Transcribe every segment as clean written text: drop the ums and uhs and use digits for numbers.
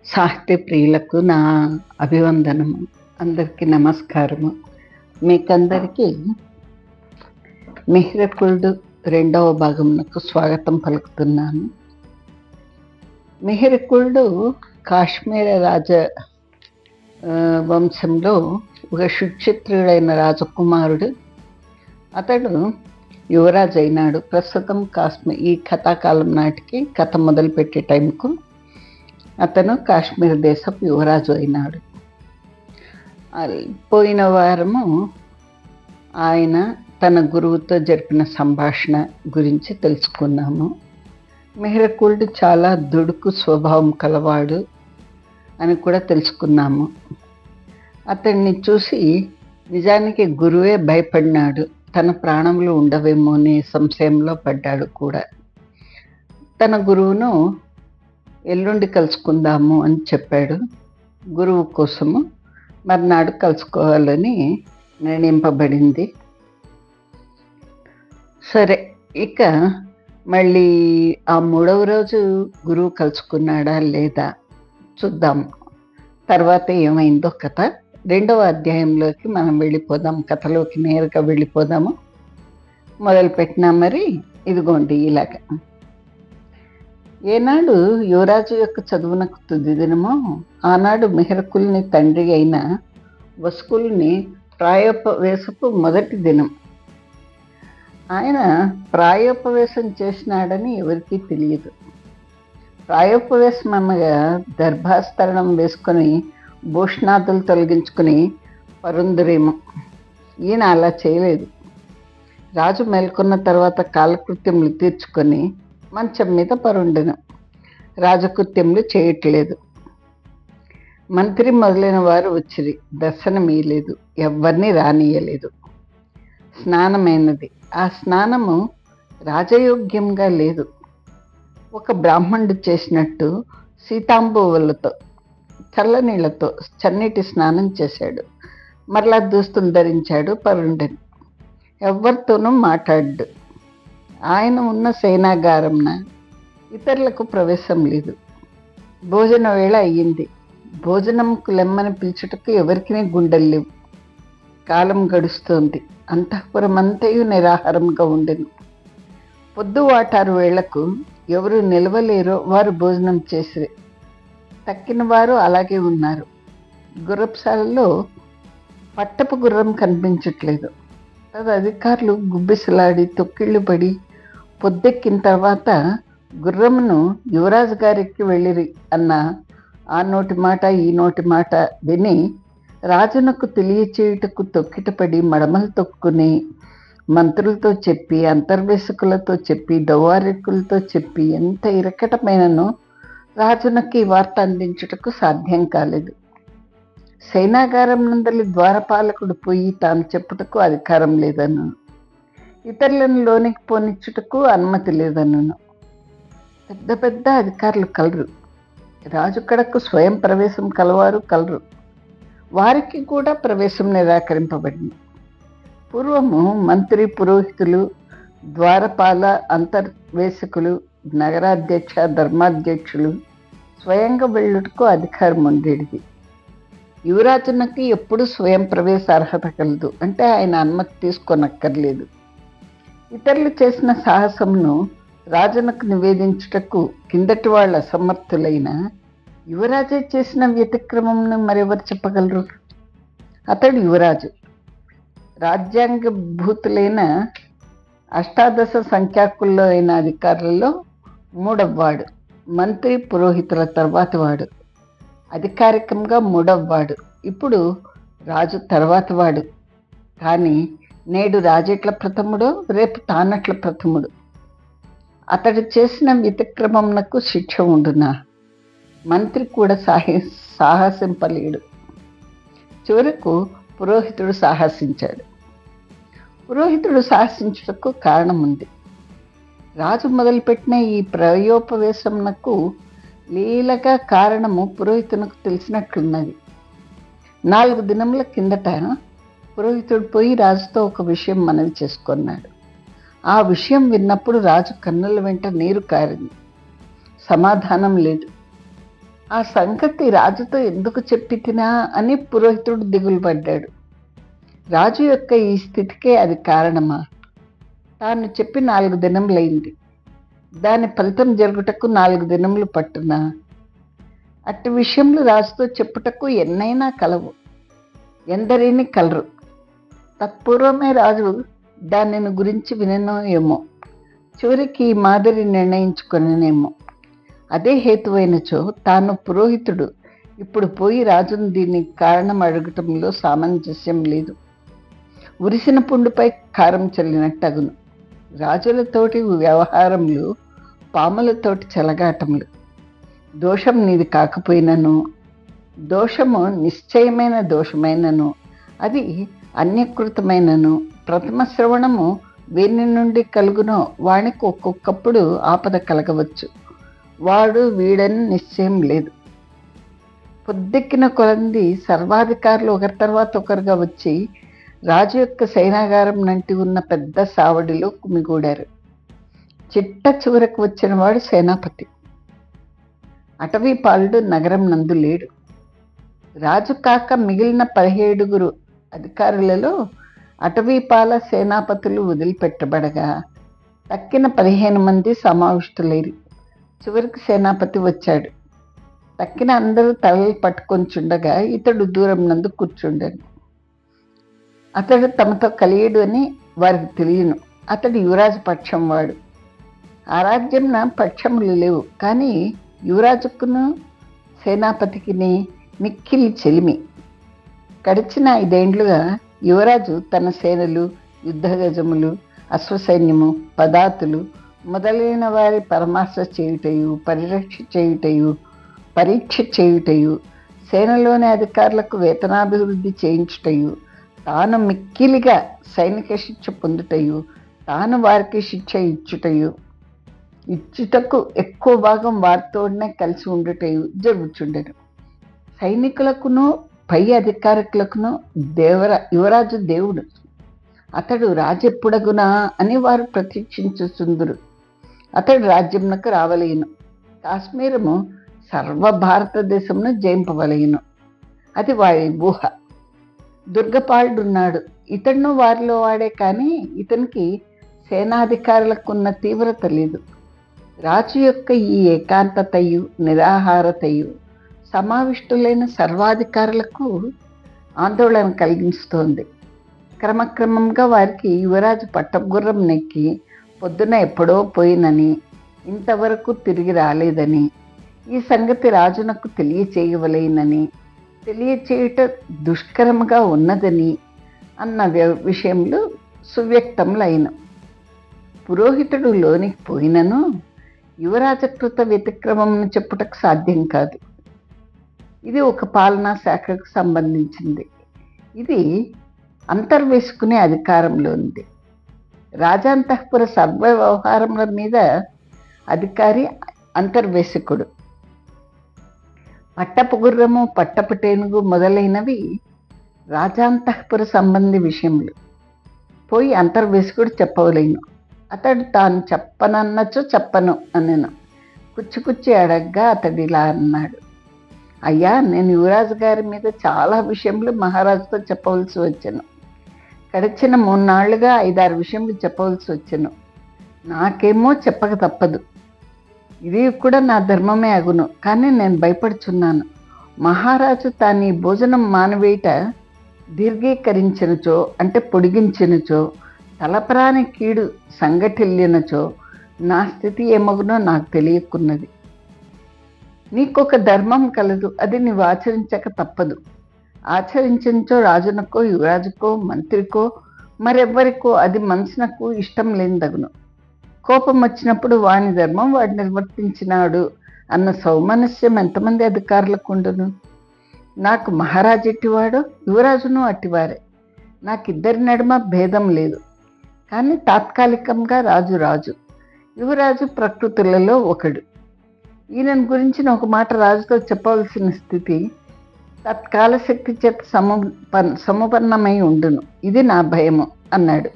సాహిత్య ప్రియులకు నా అభివందనము. అందరికీ నమస్కారము. మీకందరికీ మిహిరకుల్డు 2వ భాగమునకు స్వాగతం పలుకుతున్నాను. మిహిరకుల్డు కాశ్మీర రాజ వంశంలో ఒక సుచిత్రుడైన రాజకుమారుడు. అతడు యువరాజు అయినాడు. ప్రస్తుతం ఈ కథాకాలం నాటికి కథ మొదలుపెట్టే టైంకు అతను కాశ్మీర్ దేశపు యువరాజు అయినాడు. పోయిన వారము ఆయన తన గురువుతో జరిపిన సంభాషణ గురించి తెలుసుకున్నాము. మిహిరకుల్డు చాలా దుడుకు స్వభావం కలవాడు అని కూడా తెలుసుకున్నాము. అతన్ని చూసి నిజానికి గురువే భయపడినాడు. తన ప్రాణంలో ఉండవేమో అనే సంశయంలో పడ్డాడు కూడా. తన గురువును ఎల్లుండి కలుసుకుందాము అని చెప్పాడు. గురువు కోసము మర్నాడు కలుసుకోవాలని నిర్ణయింపబడింది. సరే, ఇక మళ్ళీ ఆ 3వ రోజు గురువు కలుసుకున్నాడా లేదా చూద్దాం. తర్వాత ఏమైందో కథ 2వ అధ్యాయంలోకి మనం వెళ్ళిపోదాం. కథలోకి నేరుగా వెళ్ళిపోదాము. మొదలుపెట్టినా మరి ఇదిగోండి ఇలాగ. ఏనాడు యువరాజు యొక్క చదువునకు తుది దినమో ఆనాడు మిహిరకుల్ని తండ్రి అయిన వస్కుల్ని ప్రాయోపవేశపు మొదటి దినం. ఆయన ప్రాయోపవేశం చేసినాడని ఎవరికీ తెలియదు. ప్రాయోపవేశం అనగా గర్భాస్తరణం వేసుకొని భూషణాదులు తొలగించుకుని పరుందురేమో. ఈయన అలా చేయలేదు. రాజు మేల్కొన్న తర్వాత కాలకృత్యములు తీర్చుకొని మంచం మీద పరుండెను. రాజకృత్యములు చేయట్లేదు. మంత్రి మొదలైన వారు వచ్చిరి, దర్శనమీయలేదు, ఎవరిని రానియలేదు. స్నానమైనది. ఆ స్నానము రాజయోగ్యంగా లేదు. ఒక బ్రాహ్మణుడు చేసినట్టు సీతాంబువులతో చల్లనీళ్లతో చన్నీటి స్నానం చేశాడు. మరలా దుస్తులు ధరించాడు, పరుండెను. ఎవరితోనూ మాట్లాడు. ఆయన ఉన్న సేనాగారంన ఇతరులకు ప్రవేశం లేదు. భోజన వేళ అయ్యింది. భోజనంకు లెమ్మని పిలుచుటకు ఎవరికి గుండెలు లేవు. కాలం గడుస్తోంది. అంతఃపురం అంతయు నిరాహారంగా ఉండెను. పొద్దు వాటారు వేళ్లకు ఎవరు నిలవలేరో వారు భోజనం చేసిరి. తక్కిన వారు అలాగే ఉన్నారు. గుర్రపుశాలలో పట్టపు గుర్రం కనిపించట్లేదు. అధికారులు గుబ్బిసలాడి తొక్కిళ్ళు పడి పొద్దెక్కిన తర్వాత గుర్రమును యువరాజు గారికి వెళ్ళిరి అన్న ఆ నోటి మాట ఈ నోటి మాట విని రాజునకు తెలియచేయుటకు తొక్కిటపడి మడమలు తొక్కుని మంత్రులతో చెప్పి అంతర్వేశకులతో చెప్పి దౌవారికులతో చెప్పి ఎంత ఇరకటమైనను రాజునకు ఈ వార్త అందించుటకు సాధ్యం కాలేదు. సైనాగారం నందలి ద్వారపాలకుడు పోయి తాను చెప్పుటకు అధికారం లేదను, ఇతరులను లోనికి పోనిచ్చుటకు అనుమతి లేదను. పెద్ద పెద్ద అధికారులు కలరు. రాజు కడకు స్వయం ప్రవేశం కలవారు కలరు. వారికి కూడా ప్రవేశం నిరాకరింపబడింది. పూర్వము మంత్రి, పురోహితులు, ద్వారపాల, అంతర్వేశకులు, నగరాధ్యక్ష, ధర్మాధ్యక్షులు స్వయంగా వెళ్ళుటకు అధికారం ఉండేది. యువరాజునకి ఎప్పుడు స్వయం ప్రవేశ అర్హత కలదు. అంటే ఆయన అనుమతి తీసుకోనక్కర్లేదు. ఇతరులు చేసిన సాహసమును రాజునకు నివేదించుటకు కిందటి వాళ్ళ అసమర్థులైన యువరాజే చేసిన వ్యతిక్రమంను మరెవరు చెప్పగలరు? అతడు యువరాజు. రాజ్యాంగ భూతులైన 18 సంఖ్యాకుల్లో అయిన అధికారులలో 3వ వాడు. మంత్రి, పురోహితుల తర్వాతి వాడు. అధికారికంగా 3వ వాడు. ఇప్పుడు రాజు తర్వాతి వాడు. కానీ నేడు రాజెట్ల ప్రథముడో రేపు తానట్ల ప్రథముడు. అతడు చేసిన వ్యతిక్రమంనకు శిక్ష ఉండునా? మంత్రి కూడా సాహసింపలేడు. చివరకు పురోహితుడు సాహసించాడు. పురోహితుడు సాహసించుటకు కారణం ఉంది. రాజు మొదలుపెట్టిన ఈ ప్రాయోపవేశంనకు లీలగా కారణము పురోహితునికి తెలిసినట్లున్నది. 4 దినముల కిందట పురోహితుడు పోయి రాజుతో ఒక విషయం మనవి చేసుకున్నాడు. ఆ విషయం విన్నప్పుడు రాజు కన్నుల వెంట నీరు కారింది. సమాధానం లేదు. ఆ సంగతి రాజుతో ఎందుకు చెప్పితినా అని పురోహితుడు దిగులు పడ్డాడు. రాజు యొక్క ఈ స్థితికే అది కారణమా? తాను చెప్పి 4 దినములైంది. దాని ఫలితం జరుగుటకు 4 దినములు పట్టునా? అట్టి విషయములు రాజుతో చెప్పుటకు ఎన్నైనా కలవు, ఎందరిని కలరు. తత్పూర్వమే రాజు దానిని గురించి విననో ఏమో, చివరికి ఈ మాదిరి నిర్ణయించుకొనేమో. అదే హేతువైనచో తాను పురోహితుడు ఇప్పుడు పోయి రాజును దీనికి కారణం అడగటంలో సామంజస్యం లేదు. ఉరిసిన పుండుపై కారం చల్లినట్టు అగును. రాజులతోటి వ్యవహారములు పాములతోటి చెలగాటములు. దోషం నీది కాకపోయినను, దోషము నిశ్చయమైన దోషమైనను, అది అన్యకృతమైనను, ప్రథమ శ్రవణము వీని నుండి కలుగునో వానికి ఒక్కొక్కప్పుడు ఆపద కలగవచ్చు. వాడు వీడని నిశ్చయం లేదు. పొద్దెక్కిన కొలంది సర్వాధికారులు ఒకరి తర్వాత ఒకరుగా వచ్చి రాజు యొక్క సైనాగారం నంటి ఉన్న పెద్ద సావడిలో కుమిగూడారు. చిట్ట చివరకు వచ్చిన వాడు సేనాపతి. అటవీపాలుడు నగరం నందు లేడు. రాజు కాక మిగిలిన 17 అధికారులలో అటవీపాల సేనాపతులు వదిలిపెట్టబడగా తక్కిన 15 మంది సమావిష్టులేరు. చివరికి సేనాపతి వచ్చాడు. తక్కిన అందరూ తలలు పట్టుకొంచుండగా ఇతడు దూరం నందు కూర్చుండను. అతడు తమతో కలియడు అని వారికి తెలియను. అతడు యువరాజు పక్షం వాడు. ఆ రాజ్యంన పక్షములు లేవు, కానీ యువరాజుకును సేనాపతికిని మిక్కిలి చెలిమి. గడిచిన 5 ఏండ్లుగా యువరాజు తన సేనలు, యుద్ధగజములు, అశ్వసైన్యము, పదాతులు మొదలైన వారి పరామర్శ చేయుటయు, పరిరక్ష చేయుటయు, పరీక్ష చేయుటయు, సేనలోని అధికారులకు వేతనాభివృద్ధి చేయించుటయు, తాను మిక్కిలిగా సైనిక శిక్ష పొందుటయు, తాను వారికి శిక్ష ఇచ్చుటకు ఎక్కువ భాగం వారితోనే కలిసి ఉండుటయు జరుగుచుండెను. సైనికులకును పై అధికారికులకును యువరాజు దేవుడు. అతడు రాజెప్పుడగునా అని వారు ప్రతీక్షించుచుందురు. అతడు రాజ్యమునకు రావలేను. కాశ్మీరము సర్వ భారతదేశమును జయింపవలేను. అది వారి ఊహ. దుర్గపాలుడున్నాడు. ఇతడును వారిలో వాడే, కానీ ఇతనికి సేనాధికారులకున్న తీవ్రత లేదు. రాజు యొక్క ఈ ఏకాంతతయు, నిరాహారతయు సమావిష్టులైన సర్వాధికారులకు ఆందోళన కలిగిస్తోంది. క్రమక్రమంగా వారికి యువరాజు పట్టగుర్రం నెక్కి పొద్దున ఎప్పుడో పోయినని, ఇంతవరకు తిరిగి రాలేదని, ఈ సంగతి రాజునకు తెలియచేయవలేనని, తెలియచేయుట దుష్కరముగా ఉన్నదని అన్న విషయంలో సువ్యక్తములైన. పురోహితుడు లోనికి పోయినను యువరాజకృత వ్యతిక్రమమును చెప్పుటకు సాధ్యం కాదు. ఇది ఒక పాలనా శాఖకు సంబంధించింది. ఇది అంతర్వేసుకునే అధికారంలో ఉంది. రాజాంతఃపుర సర్వ వ్యవహారముల మీద అధికారి అంతర్వేశకుడు. పట్టపు గుర్రము, పట్టపు టేనుగు మొదలైనవి రాజాంతఃపుర సంబంధి విషయములు. పోయి అంతర్వేశకుడు చెప్పవలేను. అతడు తాను చెప్పనన్నచో చెప్పను అనెను. కుచ్చి అడగ్గా అతడు ఇలా అన్నాడు: అయ్యా, నేను యువరాజు గారి మీద చాలా విషయములు మహారాజుతో చెప్పవలసి వచ్చాను. గడిచిన 3 నాళ్లుగా 5-6 విషయములు చెప్పవలసి వచ్చాను. నాకేమో చెప్పక తప్పదు. ఇది కూడా నా ధర్మమే అగును. కానీ నేను భయపడుచున్నాను. మహారాజు తాను ఈ భోజనం మానవేయట దీర్ఘీకరించినచో, అంటే పొడిగించినచో, తలపరాని కీడు సంఘటిల్లినచో నా స్థితి ఏమగునో నాకు తెలియకున్నది. నీకొక ధర్మం కలదు, అది నీవు ఆచరించక తప్పదు. ఆచరించో రాజునకో, యువరాజుకో, మంత్రికో, మరెవ్వరికో అది మనసునకు ఇష్టం లేనిదగును. కోపం వచ్చినప్పుడు వాని ధర్మం వాడు నిర్వర్తించినాడు అన్న సౌమనస్యం ఎంతమంది అధికారులకు ఉండును? నాకు మహారాజు ఎట్టివాడో, యువరాజును అట్టివారే. నాకిద్దరి నడుమ భేదం లేదు. కానీ తాత్కాలికంగా రాజు, యువరాజు ప్రకృతులలో ఒకడు. ఈయనను గురించిన ఒక మాట రాజుతో చెప్పవలసిన స్థితి తత్కాల శక్తి చేత సముపన్నమై ఉండును. ఇది నా భయము అన్నాడు.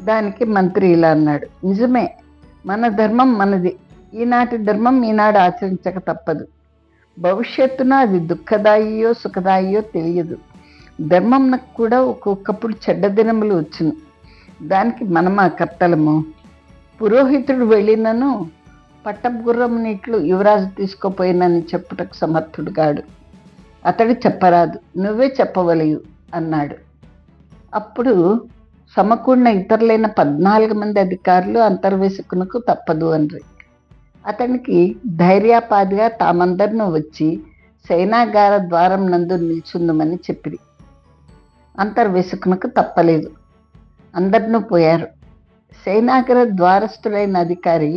దానికి మంత్రి ఇలా అన్నాడు, నిజమే, మన ధర్మం మనది, ఈనాటి ధర్మం ఈనాడు ఆచరించక తప్పదు. భవిష్యత్తున అది దుఃఖదాయియో సుఖదాయియో తెలియదు. ధర్మంకు కూడా ఒక్కొక్కప్పుడు చెడ్డ దినములు వచ్చును, దానికి మనమా కర్తలము. పురోహితుడు వెళ్ళినను పట్టపుగుర్రం నీట్లు యువరాజు తీసుకుపోయినని చెప్పుటకు సమర్థుడు కాడు. అతడు చెప్పరాదు, నువ్వే చెప్పవలయు అన్నాడు. అప్పుడు సమకూడిన ఇతరులైన 14 మంది అధికారులు అంతర్వేశకునకు తప్పదు అన్రి. అతనికి ధైర్యాపాదిగా తామందరినూ వచ్చి సైనాగార ద్వారం నందు నిల్చుందమని చెప్పిరి. అంతర్వేశకునకు తప్పలేదు, అందరినూ పోయారు. సైనాగార ద్వారస్థుడైన అధికారి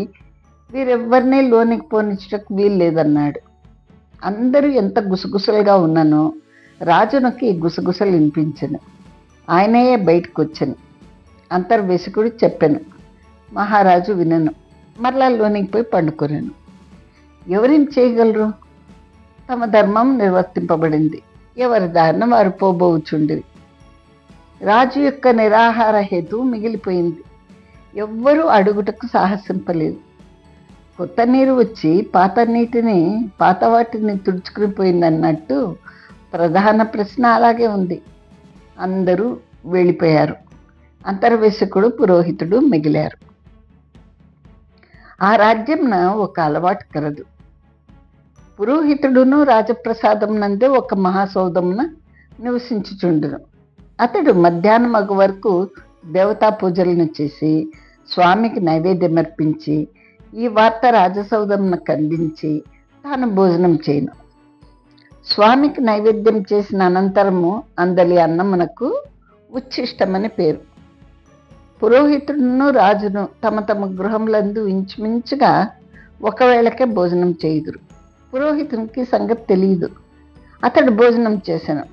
వీరెవ్వరినీ లోనికి పోనిచ్చటకు వీలు లేదన్నాడు. అందరూ ఎంత గుసగుసలుగా ఉన్నానో రాజునకి గుసగుసలు వినిపించను. ఆయనయే బయటకు వచ్చాను. అంతర్వేశకుడు చెప్పాను, మహారాజు వినను. మరలా లోనికి పోయి పండుకొరాను. ఎవరేం చేయగలరు? తమ ధర్మం నిర్వర్తింపబడింది, ఎవరి దారిన వారు పోబోచుండిరి. రాజు యొక్క నిరాహార హేతు మిగిలిపోయింది. ఎవ్వరూ అడుగుటకు సాహసింపలేదు. కొత్త నీరు వచ్చి పాత వాటిని తుడుచుకుని పోయిందన్నట్టు ప్రధాన ప్రశ్న అలాగే ఉంది. అందరూ వెళ్ళిపోయారు. అంతర్వేశకుడు పురోహితుడు మిగిలారు. ఆ రాజ్యంన ఒక అలవాటు కలదు. పురోహితుడును రాజప్రసాదం నందే ఒక మహాసౌధమున నివసించుచుండును. అతడు మధ్యాహ్నం మగు వరకు దేవతా పూజలను చేసి స్వామికి నైవేద్యం అర్పించి ఈ వార్త రాజసౌధమునకు అందించి తాను భోజనం చేయను. స్వామికి నైవేద్యం చేసిన అనంతరము అందలి అన్నమునకు ఉచ్ఛిష్టమని పేరు. పురోహితుడును రాజును తమ తమ గృహములందు ఇంచుమించుగా ఒకవేళకే భోజనం చేయుదురు. పురోహితునికి సంగతి తెలియదు. అతడు భోజనం చేశాను.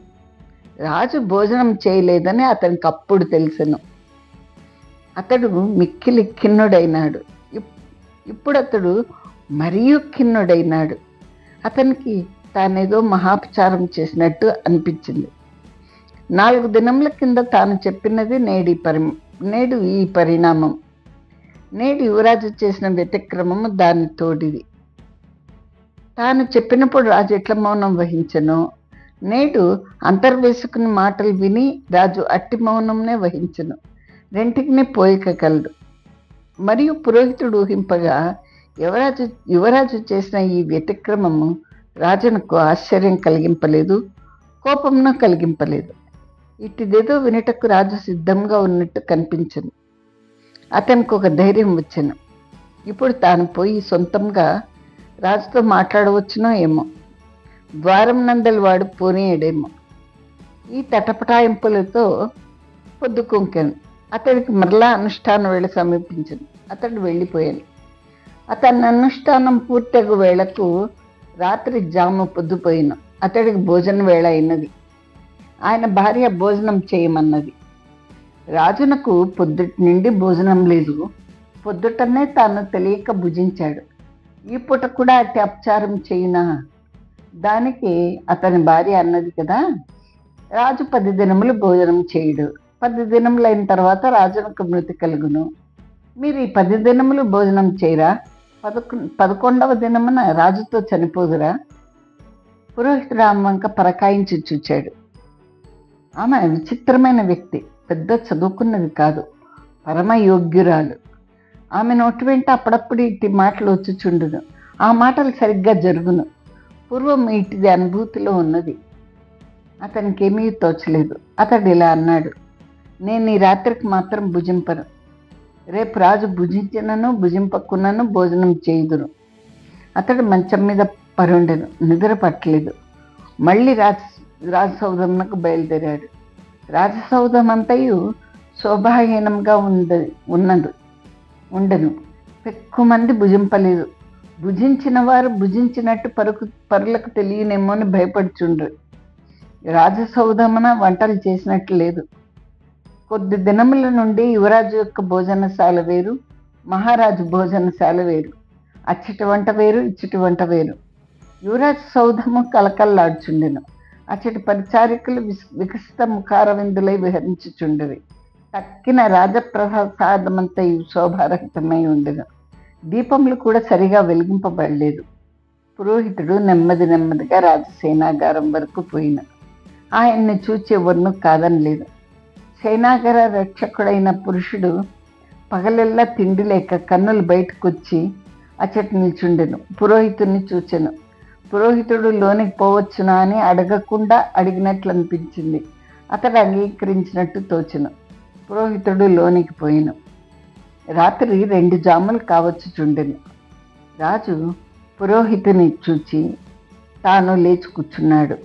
రాజు భోజనం చేయలేదని అతనికి అప్పుడు తెలిసెను. అతడు మిక్కిలి ఖిన్నుడైనాడు. ఇప్పుడు అతడు మరియు ఖిన్నుడైనాడు. అతనికి తానేదో మహాపచారం చేసినట్టు అనిపించింది. 4 దినముల కింద తాను చెప్పినది నేడు ఈ పరిణామం. నేడు యువరాజు చేసిన వ్యతిక్రమము దాని తోడిది. తాను చెప్పినప్పుడు రాజు ఎట్ల మౌనం వహించను, నేడు అంతర్వేశకుని మాటలు విని రాజు అట్టి మౌనంనే వహించను. రెంటికిని పోయికగలడు. మరియు పురోహితుడు ఊహింపగా యువరాజు చేసిన ఈ వ్యతిక్రమము రాజునకు ఆశ్చర్యం కలిగింపలేదు, కోపంను కలిగింపలేదు. ఇట్టిదేదో వినుటకు రాజు సిద్ధంగా ఉన్నట్టు కనిపించను. అతనికి ఒక ధైర్యం వచ్చెను. ఇప్పుడు తాను పోయి సొంతంగా రాజుతో మాట్లాడవచ్చునో ఏమో. ద్వారం నందలి వాడు పోనీయడేమో. ఈ తటపటాయింపులతో పొద్దుకుంకాను. అతడికి మరలా అనుష్ఠాన వేళ సమీపించింది. అతడు వెళ్ళిపోయాను. అతని అనుష్ఠానం పూర్తగు వేళకు రాత్రి జాము పొద్దుపోయిన. అతడికి భోజన వేళ అయినది. ఆయన భార్య భోజనం చేయమన్నది. రాజునకు పొద్దుటి నుండి భోజనం లేదు. పొద్దుటనే తాను తెలియక భుజించాడు. ఈ పూట కూడా అట్టి అపచారం చేయునా? దానికి అతని భార్య అన్నది కదా, రాజు 10 దినములు భోజనం చేయుడు, 10 దినములైన తర్వాత రాజునకు మృతి కలుగును. మీరు ఈ 10 దినములు భోజనం చేయరా? 11వ దినమున రాజుతో చనిపోదురా? పురోహితుడు ఆమె వంక పరకాయించి చూచాడు. ఆమె విచిత్రమైన వ్యక్తి, పెద్ద చదువుకున్నది కాదు, పరమయోగ్యురాలు. ఆమె నోటి వెంట అప్పుడప్పుడు ఇట్టి మాటలు వచ్చుచుండును. ఆ మాటలు సరిగ్గా జరుగును. పూర్వం ఇటిది అనుభూతిలో ఉన్నది. అతనికి ఏమీ తోచలేదు. అతడు ఇలా అన్నాడు, నేను ఈ రాత్రికి మాత్రం భుజింపను. రేపు రాజు భుజించినను భుజింపకున్నను భోజనం చేయుదురు. అతడు మంచం మీద పరుండెను. నిద్ర పట్టలేదు. మళ్ళీ రాజసౌధమునకు బయలుదేరాడు. రాజసౌధం అంతయు శోభాహీనంగా ఉండను. ఎక్కువమంది భుజింపలేదు. భుజించిన వారు భుజించినట్టు పరులకు తెలియనేమో అని భయపడుచుండ్రు. రాజసౌధమున వంటలు చేసినట్లు లేదు. కొద్ది దినముల నుండి యువరాజు యొక్క భోజనశాల వేరు, మహారాజు భోజనశాల వేరు. అచ్చటి వంట వేరు, ఇచ్చటి వంట వేరు. యువరాజు సౌధము కలకల్లాడుచుండెను. అచ్చటి పరిచారికులు వికసిత ముఖారవిందులై విహరించుచుండవి. తక్కిన రాజప్రసాదమంతయు శోభారహితమై ఉండెను. దీపములు కూడా సరిగా వెలిగింపబడలేదు. పురోహితుడు నెమ్మది నెమ్మదిగా రాజసేనాగారం వరకు పోయిన ఆయన్ని చూచి ఎవరినూ కాదనలేదు. సేనాగార రక్షకుడైన పురుషుడు పగలెల్లా తిండి లేక కన్నులు బయటకొచ్చి అచ్చట నిల్చుండెను. పురోహితుడిని చూచెను. పురోహితుడు లోనికి పోవచ్చునా అని అడగకుండా అడిగినట్లు అనిపించింది. అతడు అంగీకరించినట్టు తోచెను. పురోహితుడు లోనికి పోయిను. రాత్రి 2 జాములు కావచ్చుచుండెను. రాజు పురోహితుని చూచి తాను లేచి కూర్చున్నాడు.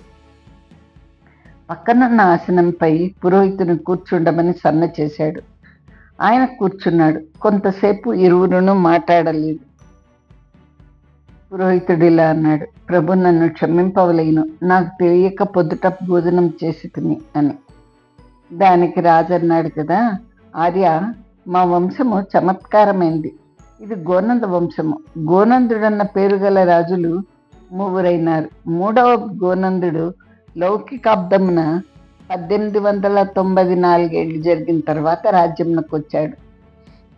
పక్కనున్న ఆసనంపై పురోహితుని కూర్చుండమని సన్న చేశాడు. ఆయన కూర్చున్నాడు. కొంతసేపు ఇరువురును మాట్లాడలేదు. పురోహితుడిలా అన్నాడు, ప్రభు నన్ను క్షమింపవలేను, నాకు తెలియక పొద్దుట భోజనం చేసి తిని అని. దానికి రాజు అన్నాడు కదా, ఆర్య, మా వంశము చమత్కారమైంది. ఇది గోనంద వంశము. గోనందుడన్న పేరు గల రాజులు 3 మూడవ గోనందుడు లౌకికాబ్దమున 1894 ఏళ్ళు జరిగిన తర్వాత రాజ్యంలోకి వచ్చాడు.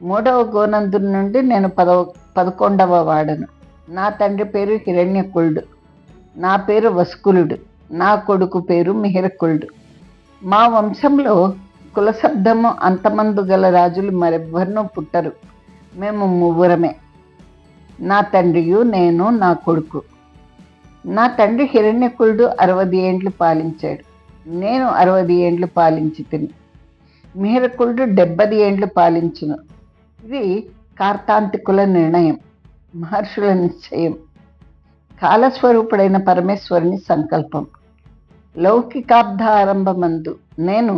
3వ గోనందుడి నుండి నేను 11వ వాడను. నా తండ్రి పేరు హిరణ్యకులుడు, నా పేరు వస్కులుడు, నా కొడుకు పేరు మిహిరకులుడు. మా వంశంలో కులశబ్దము అంతమందు గల రాజులు మరెవ్వరినూ పుట్టరు. మేము 3 నా తండ్రియు, నేను, నా కొడుకు. నా తండ్రి హిరణ్యకులుడు 60 ఏండ్లు పాలించాడు. నేను 60 ఏండ్లు పాలించి తిని. మిహిరకులుడు 70 ఏండ్లు పాలించును. ఇది కార్తాంతికుల నిర్ణయం, మహర్షుల నిశ్చయం, కాలస్వరూపుడైన పరమేశ్వరుని సంకల్పం. లౌకికాబ్ద ఆరంభమందు నేను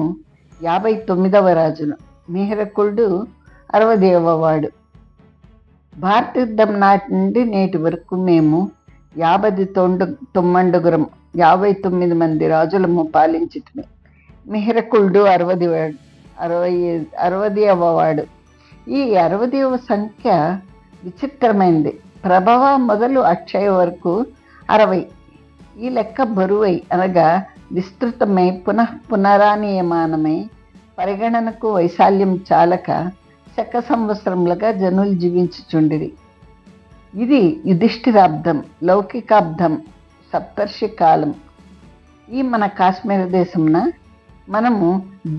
59వ రాజును, మిహిరకులుడు 60వ వాడు. భారత యుద్ధం నాటి నుండి నేటి వరకు మేము 59 మంది రాజులము పాలించితిమి. మిహిరకులుడు 60వ వాడు. ఈ 60వ సంఖ్య విచిత్రమైంది. ప్రభవ మొదలు అక్షయ వరకు 60. ఈ లెక్క బరువై అనగా విస్తృతమై పునరానీయమానమై పరిగణనకు వైశాల్యం చాలక శక సంవత్సరములుగా జనులు జీవించుచుండిరి. ఇది యుధిష్ఠిరాబ్దం, లౌకికాబ్దం, సప్తర్షి కాలం. ఈ మన కాశ్మీర దేశమున మనము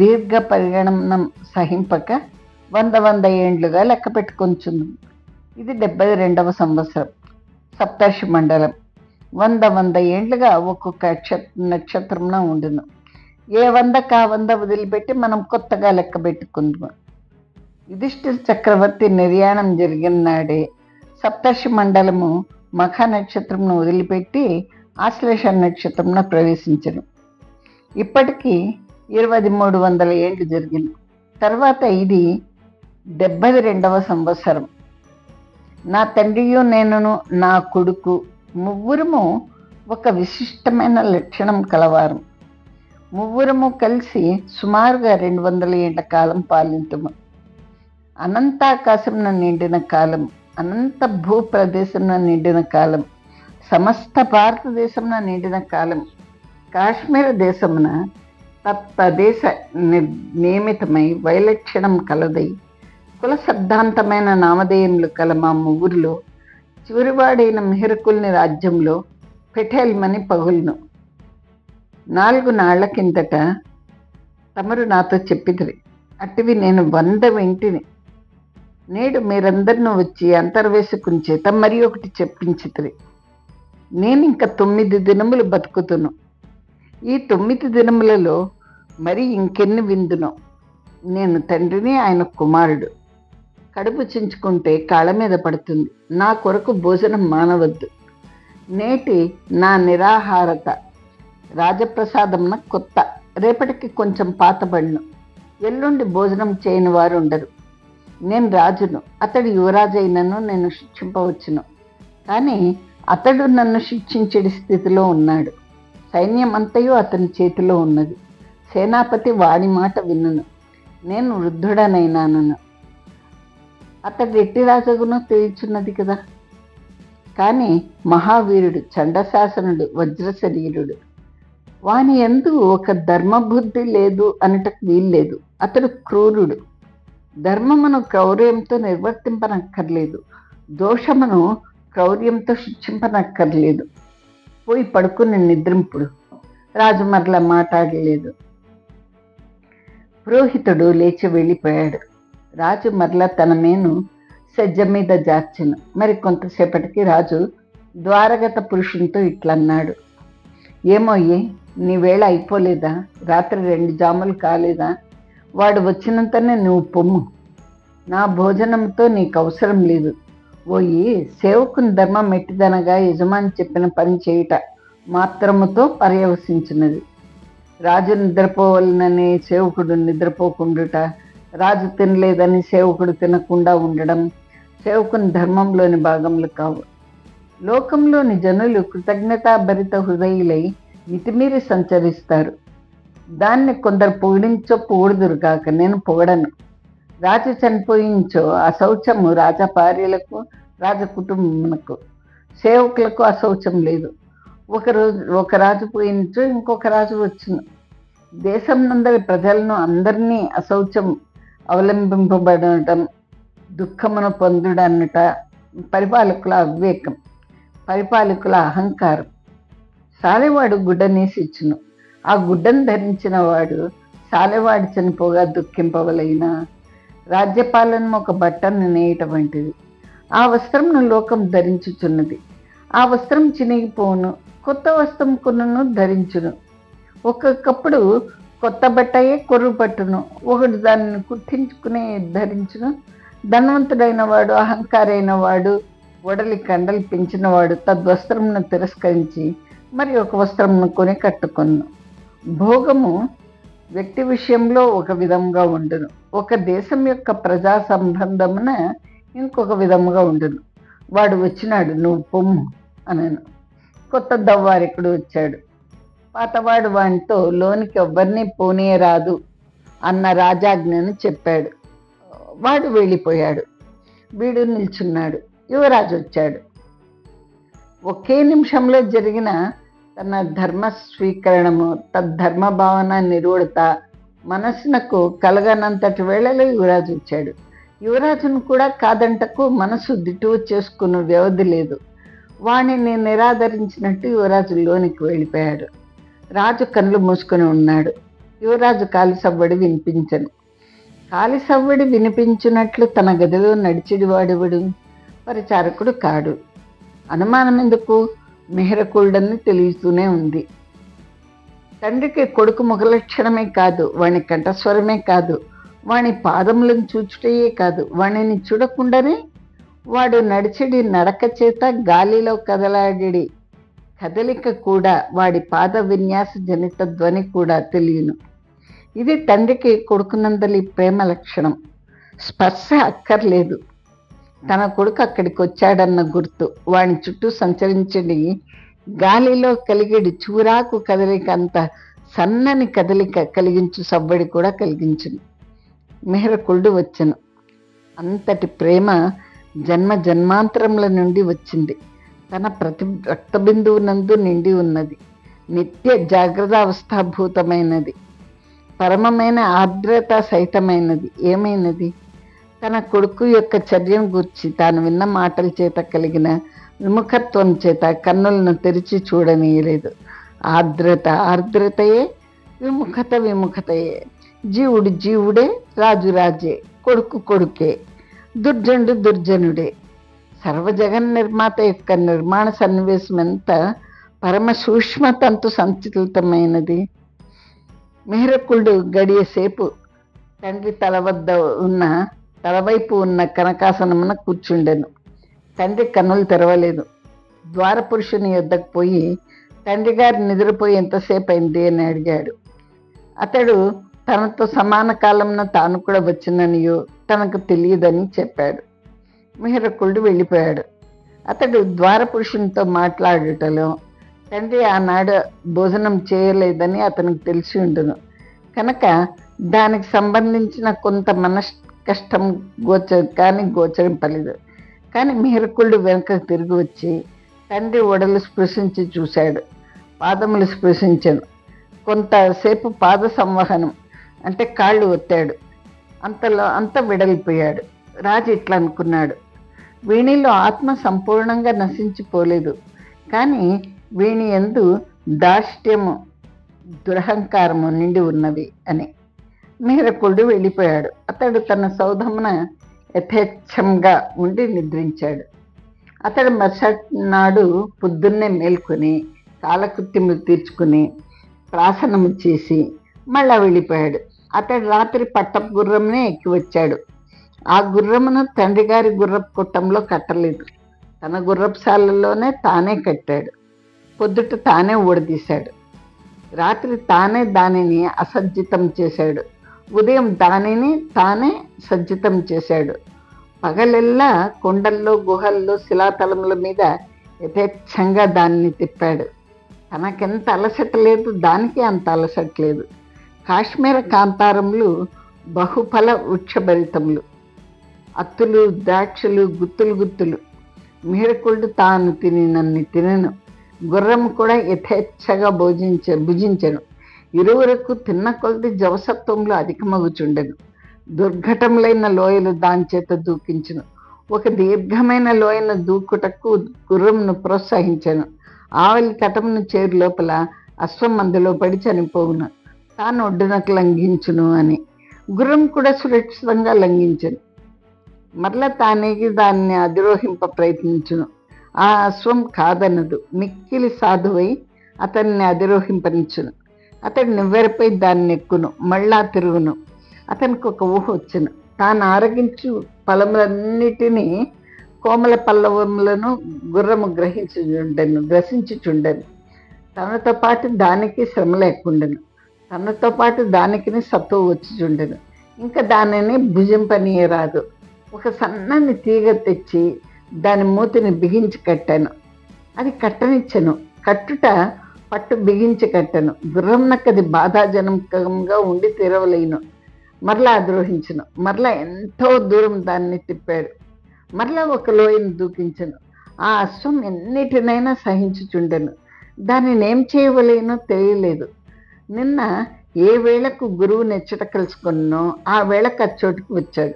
దీర్ఘ పరిగణనం సహింపక 100 ఏండ్లుగా లెక్క పెట్టుకొంచున్నాం. ఇది 72వ సంవత్సరం. సప్తర్షి మండలం 100 ఏండ్లుగా ఒక్కొక్క నక్షత్రంలో ఉండును. ఏ 100కా 100 వదిలిపెట్టి మనం కొత్తగా లెక్క పెట్టుకుందాం. యుధిష్ఠిర చక్రవర్తి నిర్యాణం జరిగిన నాడే సప్తర్షి మండలము మఖ నక్షత్రంను వదిలిపెట్టి ఆశ్లేష నక్షత్రంలో ప్రవేశించను. ఇప్పటికీ 2300 ఏండ్లు జరిగింది. తర్వాత ఇది 72వ సంవత్సరం. నా తండ్రియు నేనును, నా కొడుకు 3 ఒక విశిష్టమైన లక్షణం కలవారు. 3 కలిసి సుమారుగా 200 ఏండ్ల కాలం పాలింతుము. అనంతాకాశంలో నిండిన కాలం, అనంత భూప్రదేశంలో నిండిన కాలం, సమస్త భారతదేశంలో నిండిన కాలం, కాశ్మీర దేశమున తత్ప్రదేశ నియమితమై వైలక్షణం కలదై కుల శబ్దాంతమైన నామధేయములు కల మా 3లో చివరివాడైన మిహిరకుల్ని రాజ్యంలో పెఠేల్మని పగులును. 4 నాళ్ల కిందట తమరు నాతో చెప్పిదిరి, అట్టివి నేను 100 వింటిని. నేడు మీరందరినూ వచ్చి అంతర్వేశకుని చేత మరి ఒకటి చెప్పించితిరి. నేను ఇంకా 9 దినములు బతుకుతును. ఈ 9 దినములలో మరి ఇంకెన్ని విందునో. నేను తండ్రిని, ఆయన కుమారుడు. కడుపు చించుకుంటే కాళ్ళ మీద పడుతుంది. నా కొరకు భోజనం మానవద్దు. నేటి నా నిరాహారత రాజప్రసాదంన కొత్త, రేపటికి కొంచెం పాతబడిను. ఎల్లుండి భోజనం చేయని వారు ఉండరు. నేను రాజును, అతడు యువరాజు అయినను నేను శిక్షింపవచ్చును. కానీ అతడు నన్ను శిక్షించే స్థితిలో ఉన్నాడు. సైన్యం అంతయు అతని చేతిలో ఉన్నది. సేనాపతి వాడి మాట వినును. నేను వృద్ధుడనైనాను. అతడు ఎట్టి రాజగునో తెలియచున్నది కదా. కానీ మహావీరుడు, చండశాసనుడు, వజ్ర శరీరుడు, వాని యందు ఒక ధర్మబుద్ధి లేదు అనటకు వీల్లేదు. అతడు క్రూరుడు. ధర్మమును క్రౌర్యంతో నిర్వర్తింపనక్కర్లేదు, దోషమును క్రౌర్యంతో శిక్షింపనక్కర్లేదు. పోయి పడుకుని నిద్రింపుడు. రాజు మరలా మాట్లాడలేదు. పురోహితుడు లేచి వెళ్ళిపోయాడు. రాజు మరలా తన మేను సజ్జ మీద జార్చెను. మరి కొంతసేపటికి రాజు ద్వారగత పురుషునితో ఇట్లన్నాడు, ఏమోయ్యే, నీ వేళ అయిపోలేదా? రాత్రి 2 జాములు కాలేదా? వాడు వచ్చినంతనే నువ్వు పొమ్ము. నా భోజనంతో నీకు అవసరం లేదు. పోయి సేవకుని ధర్మం ఎట్టిదనగా యజమాని చెప్పిన పని చేయుట మాత్రముతో పర్యవసించినది. రాజు నిద్రపోవాలనని సేవకుడు నిద్రపోకుండుట, రాజు తినలేదని సేవకుడు తినకుండా ఉండడం సేవకుని ధర్మంలోని భాగములు కావు. లోకంలోని జనులు కృతజ్ఞతాభరిత హృదయులై మితిమీరి సంచరిస్తారు. దాన్ని కొందరు పొగిడించో పొగుడుదురుగాక, నేను పొగడను. రాజు చనిపోయించో అశౌచము రాజభార్యలకు, రాజకుటుంబమునకు, సేవకులకు అశౌచం లేదు. ఒక రాజు పోయించో ఇంకొక రాజు వచ్చును. దేశం నందరి ప్రజలను అందరినీ అశౌచం అవలంబింపబడటం, దుఃఖమును పొందుడన్నట పరిపాలకుల అవివేకం, పరిపాలకుల అహంకారం. సాలెవాడు గుడ్డనేసిచ్చును, ఆ గుడ్డను ధరించిన వాడు సాలెవాడు చనిపోగా దుఃఖింపవలైన. రాజ్యపాలన ఒక బట్టను నేయట వంటిది. ఆ వస్త్రమును లోకం ధరించుచున్నది. ఆ వస్త్రం చినిగిపోవును, కొత్త వస్త్రం కొనును ధరించును. ఒక్కొక్కప్పుడు కొత్త బట్టయే కొర్రు పట్టును, ఒకడు దానిని కుట్టించుకునే ధరించును. ధనవంతుడైన వాడు, అహంకారైన వాడు, ఒడలి కండలు పెంచినవాడు తద్వస్త్రమును తిరస్కరించి మరి ఒక వస్త్రమును కొని కట్టుకొను. భోగము వ్యక్తి విషయంలో ఒక విధంగా ఉండును, ఒక దేశం యొక్క ప్రజా సంబంధమున ఇంకొక విధముగా ఉండును. వాడు వచ్చినాడు, నువ్వు పొమ్ము అనను. కొత్త దవ్వారికుడు వచ్చాడు. పాతవాడు వానితో లోనికి ఎవ్వరినీ పోనీయరాదు అన్న రాజాజ్ఞను చెప్పాడు. వాడు వెళ్ళిపోయాడు. వీడు నిల్చున్నాడు. యువరాజు వచ్చాడు. ఒకే నిమిషంలో జరిగిన తన ధర్మ స్వీకరణము, తద్ధర్మ భావన నిరూఢత మనస్సునకు కలగనంతటి వేళలో యువరాజు వచ్చాడు. యువరాజును కూడా కాదంటకు మనసు దిటువు చేసుకున్న వ్యవధి లేదు. వాణిని నిరాదరించినట్టు యువరాజు లోనికి వెళ్ళిపోయాడు. రాజు కళ్ళు మూసుకొని ఉన్నాడు. యువరాజు కాలి సవ్వడి వినిపించను. కాలి సవ్వడి వినిపించినట్లు తన గదిలో నడిచిడి వాడెవడు? పరిచారకుడు కాడు. అనుమానం ఎందుకు? మెహరకుళ్ళని తెలియతూనే ఉంది. తండ్రికి కొడుకు ముఖలక్షణమే కాదు, వాని కంఠస్వరమే కాదు, వాని పాదములను చూచుటయే కాదు, వాణిని చూడకుండానే వాడు నడిచిడి నడక చేత గాలిలో కదలాడి కదలిక కూడా, వాడి పాద విన్యాస జనిత ధ్వని కూడా తెలియను. ఇది తండ్రికి కొడుకునందలి ప్రేమ లక్షణం. స్పర్శ అక్కర్లేదు. తన కొడుకు అక్కడికి వచ్చాడన్న గుర్తు, వాని చుట్టూ సంచరించడి గాలిలో కలిగేడు చూరాకు కదలిక అంత సన్నని కదలిక కలిగించు సవ్వడి కూడా కలిగించును. మెహరకుళ్ళు వచ్చను. అంతటి ప్రేమ జన్మ జన్మాంతరముల నుండి వచ్చింది. తన ప్రతి రక్తబిందువునందు నిండి ఉన్నది. నిత్య జాగ్రత్తావస్థాభూతమైనది. పరమమైన ఆర్ద్రత సహితమైనది. ఏమైనది? తన కొడుకు యొక్క చర్యను గూర్చి తాను విన్న మాటల చేత కలిగిన విముఖత్వం చేత కన్నులను తెరిచి చూడనీయలేదు. ఆర్ద్రతయే, విముఖతయే. జీవుడు జీవుడే, రాజు రాజే, కొడుకు కొడుకే, దుర్జనుడు దుర్జనుడే. సర్వజగన్ నిర్మాత యొక్క నిర్మాణ సన్నివేశం ఎంత పరమ సూక్ష్మతంతు సంచితమైనది. మెహరకుళ్ళు గడియసేపు తండ్రి తలవైపు ఉన్న కనకాసనమున కూర్చుండెను. తండ్రి కన్నులు తెరవలేదు. ద్వారపురుషుని యొద్దకు పోయి, తండ్రి గారు నిద్రపోయి ఎంతసేపు అయింది అని అడిగాడు. అతడు తనతో సమాన కాలంలో తాను కూడా వచ్చిననియో తనకు తెలియదని చెప్పాడు. మెహరకుళ్ళు వెళ్ళిపోయాడు. అతడు ద్వారపురుషునితో మాట్లాడుటలో తండ్రి ఆనాడు భోజనం చేయలేదని అతనికి తెలిసి ఉండును. కనుక దానికి సంబంధించిన కొంత కష్టం గోచరింపలేదు. కానీ మెహరకుళ్ళు వెనుకకు తిరిగి వచ్చి తండ్రి ఒడలు స్పృశించి చూశాడు. పాదములు స్పృశించను. కొంతసేపు పాద సంవహనం అంటే కాళ్ళు ఒత్తాడు. అంత విడలిపోయాడు. రాజు ఇట్లా అనుకున్నాడు, వీణిలో ఆత్మ సంపూర్ణంగా నశించిపోలేదు, కానీ వీణి యందు దాష్ట్యము దురహంకారము నిండి ఉన్నవి అని. మీరకుడు వెళ్ళిపోయాడు. అతడు తన సౌధమున యథేచ్ఛంగా ఉండి నిద్రించాడు. అతడు మరుసటి నాడు పొద్దున్నే మేల్కొని కాలకృత్యములు తీర్చుకుని ప్రాసనము చేసి మళ్ళా వెళ్ళిపోయాడు. అతడు రాత్రి పట్టపు గుర్రంనే ఎక్కి వచ్చాడు. ఆ గుర్రమును తండ్రి గారి గుర్రపు కొట్టంలో కట్టలేదు, తన గుర్రపుశాలలోనే తానే కట్టాడు. పొద్దుట తానే ఊడదీశాడు. రాత్రి తానే దానిని అసజ్జితం చేశాడు. ఉదయం దానిని తానే సజ్జితం చేశాడు. పగలెల్లా కొండల్లో, గుహల్లో, శిలాతలముల మీద యథేచ్ఛంగా దాన్ని తిప్పాడు. తనకెంత అలసట లేదు, దానికి అంత అలసట లేదు. కాశ్మీర కాంతారములు బహుఫల వృక్షభరితములు, అత్తులు, ద్రాక్షలు, గుత్తులు గుత్తులు. మీరకుడు తాను తినన్ని తినను, గుర్రం కూడా యథేచ్ఛగా భుజించెను. ఇరువురకు తిన్న కొలది జవసత్వంలో అధికమగుచుండెను. దుర్ఘటములైన లోయలు దాని చేత దూకించును. ఒక దీర్ఘమైన లోయను దూకుటకు గుర్రంను ప్రోత్సహించెను. ఆవలి తటమును చేరు లోపల అశ్వం అందులో పడి చనిపోవును, తాను ఒడ్డునకు లంఘించును అని. గుర్రం కూడా సురక్షితంగా లంఘించెను. మరలా తానేగి దాన్ని అధిరోహింప ప్రయత్నించును. ఆ అశ్వం కాదనదు, మిక్కిలి సాధువై అతన్ని అధిరోహింపనిచ్చును. అతడు నివ్వెరపై దాన్ని ఎక్కును, మళ్ళా తిరుగును. అతనికి ఒక ఊహ వచ్చును, తాను ఆరగించు ఫలములన్నిటినీ, కోమల పల్లవములను గుర్రము గ్రసించుచుండెను. తనతో పాటు దానికి శ్రమ లేకుండెను, తనతో పాటు దానికి సత్తువ వచ్చుచుండెను. ఇంకా దానిని భుజింపనీయరాదు. ఒక సన్నని తీగ తెచ్చి దాని మూతిని బిగించి కట్టాను. అది కట్టనిచ్చెను. కట్టుట పట్టు బిగించి కట్టెను. గుర్రం నక్కది బాధాజనకంగా ఉండి తీరవలేను. మరలా అధిరోహించను. మరలా ఎంతో దూరం దాన్ని తిప్పాడు. మరలా ఒక లోయను దూకించను. ఆ అశ్వం ఎన్నిటినైనా సహించుచుండెను. దానిని ఏం చేయవలేనో తెలియలేదు. నిన్న ఏ వేళకు గురువు నెచ్చట కలుసుకున్నో ఆ వేళకు అచ్చోటికి వచ్చాడు.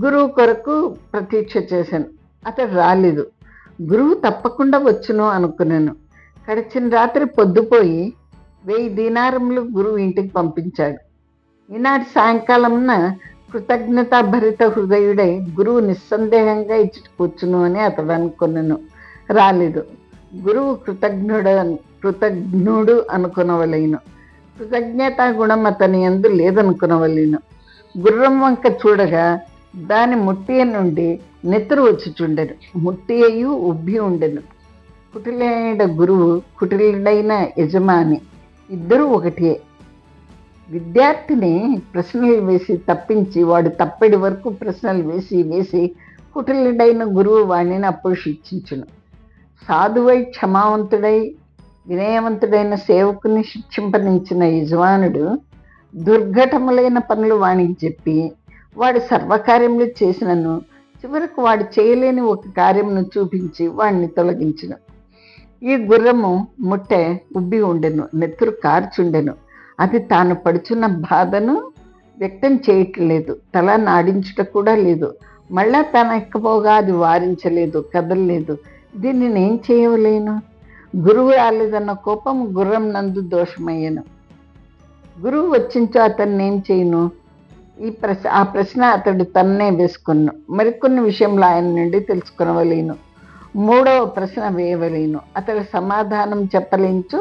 గురువు కొరకు ప్రతీక్ష చేశాను. అతడు రాలేదు. గురువు తప్పకుండా వచ్చును అనుకున్నాను. గడిచిన రాత్రి పొద్దుపోయి 1000 దీనారములు గురువు ఇంటికి పంపించాడు. ఈనాటి సాయంకాలంన కృతజ్ఞతాభరిత హృదయుడై గురువు నిస్సందేహంగా ఇచ్చి కూర్చును అని అతడు అనుకున్నాను. రాలేదు. గురువు కృతజ్ఞుడు అనుకునవలేను. కృతజ్ఞతా గుణం అతని యందు లేదనుకునవలేను. గుర్రం వంక చూడగా దాని ముట్టియ నుండి నెత్తురు వచ్చుచుండెను. ముట్టియయు ఉబ్బి ఉండెను. కుటిలైన గురువు, కుటిలుడైన యజమాని ఇద్దరూ ఒకటియే. విద్యార్థిని ప్రశ్నలు వేసి తప్పించి వాడు తప్పెడి వరకు ప్రశ్నలు వేసి వేసి కుటిలుడైన గురువు వాణిని అప్పుడు శిక్షించును. సాధువై క్షమావంతుడై వినయవంతుడైన సేవకుని శిక్షింపనించిన యజమానుడు దుర్ఘటములైన పనులు వానికి చెప్పి వాడు సర్వకార్యములు చేసినను చివరకు వాడు చేయలేని ఒక కార్యమును చూపించి వాడిని తొలగించును. ఈ గుర్రము ముట్టె ఉబ్బి ఉండెను, నెత్తురు కార్చుండెను. అది తాను పడుచున్న బాధను వ్యక్తం చేయట్లేదు, తల నాడించుట కూడా లేదు. మళ్ళా తాను ఎక్కబోగా అది వారించలేదు, కదలలేదు. దీన్ని నేను చేయవలేను. గురువు రాలేదన్న కోపం గుర్రం నందు దోషమయ్యను. గురువు వచ్చించో అతన్ని ఏం చేయను? ఆ ప్రశ్న అతడు తన్నే వేసుకున్నాను. మరికొన్ని విషయంలో ఆయన నుండి తెలుసుకునవలేను. 3వ ప్రశ్న వేయవలేను. అతడు సమాధానం చెప్పలేంచు,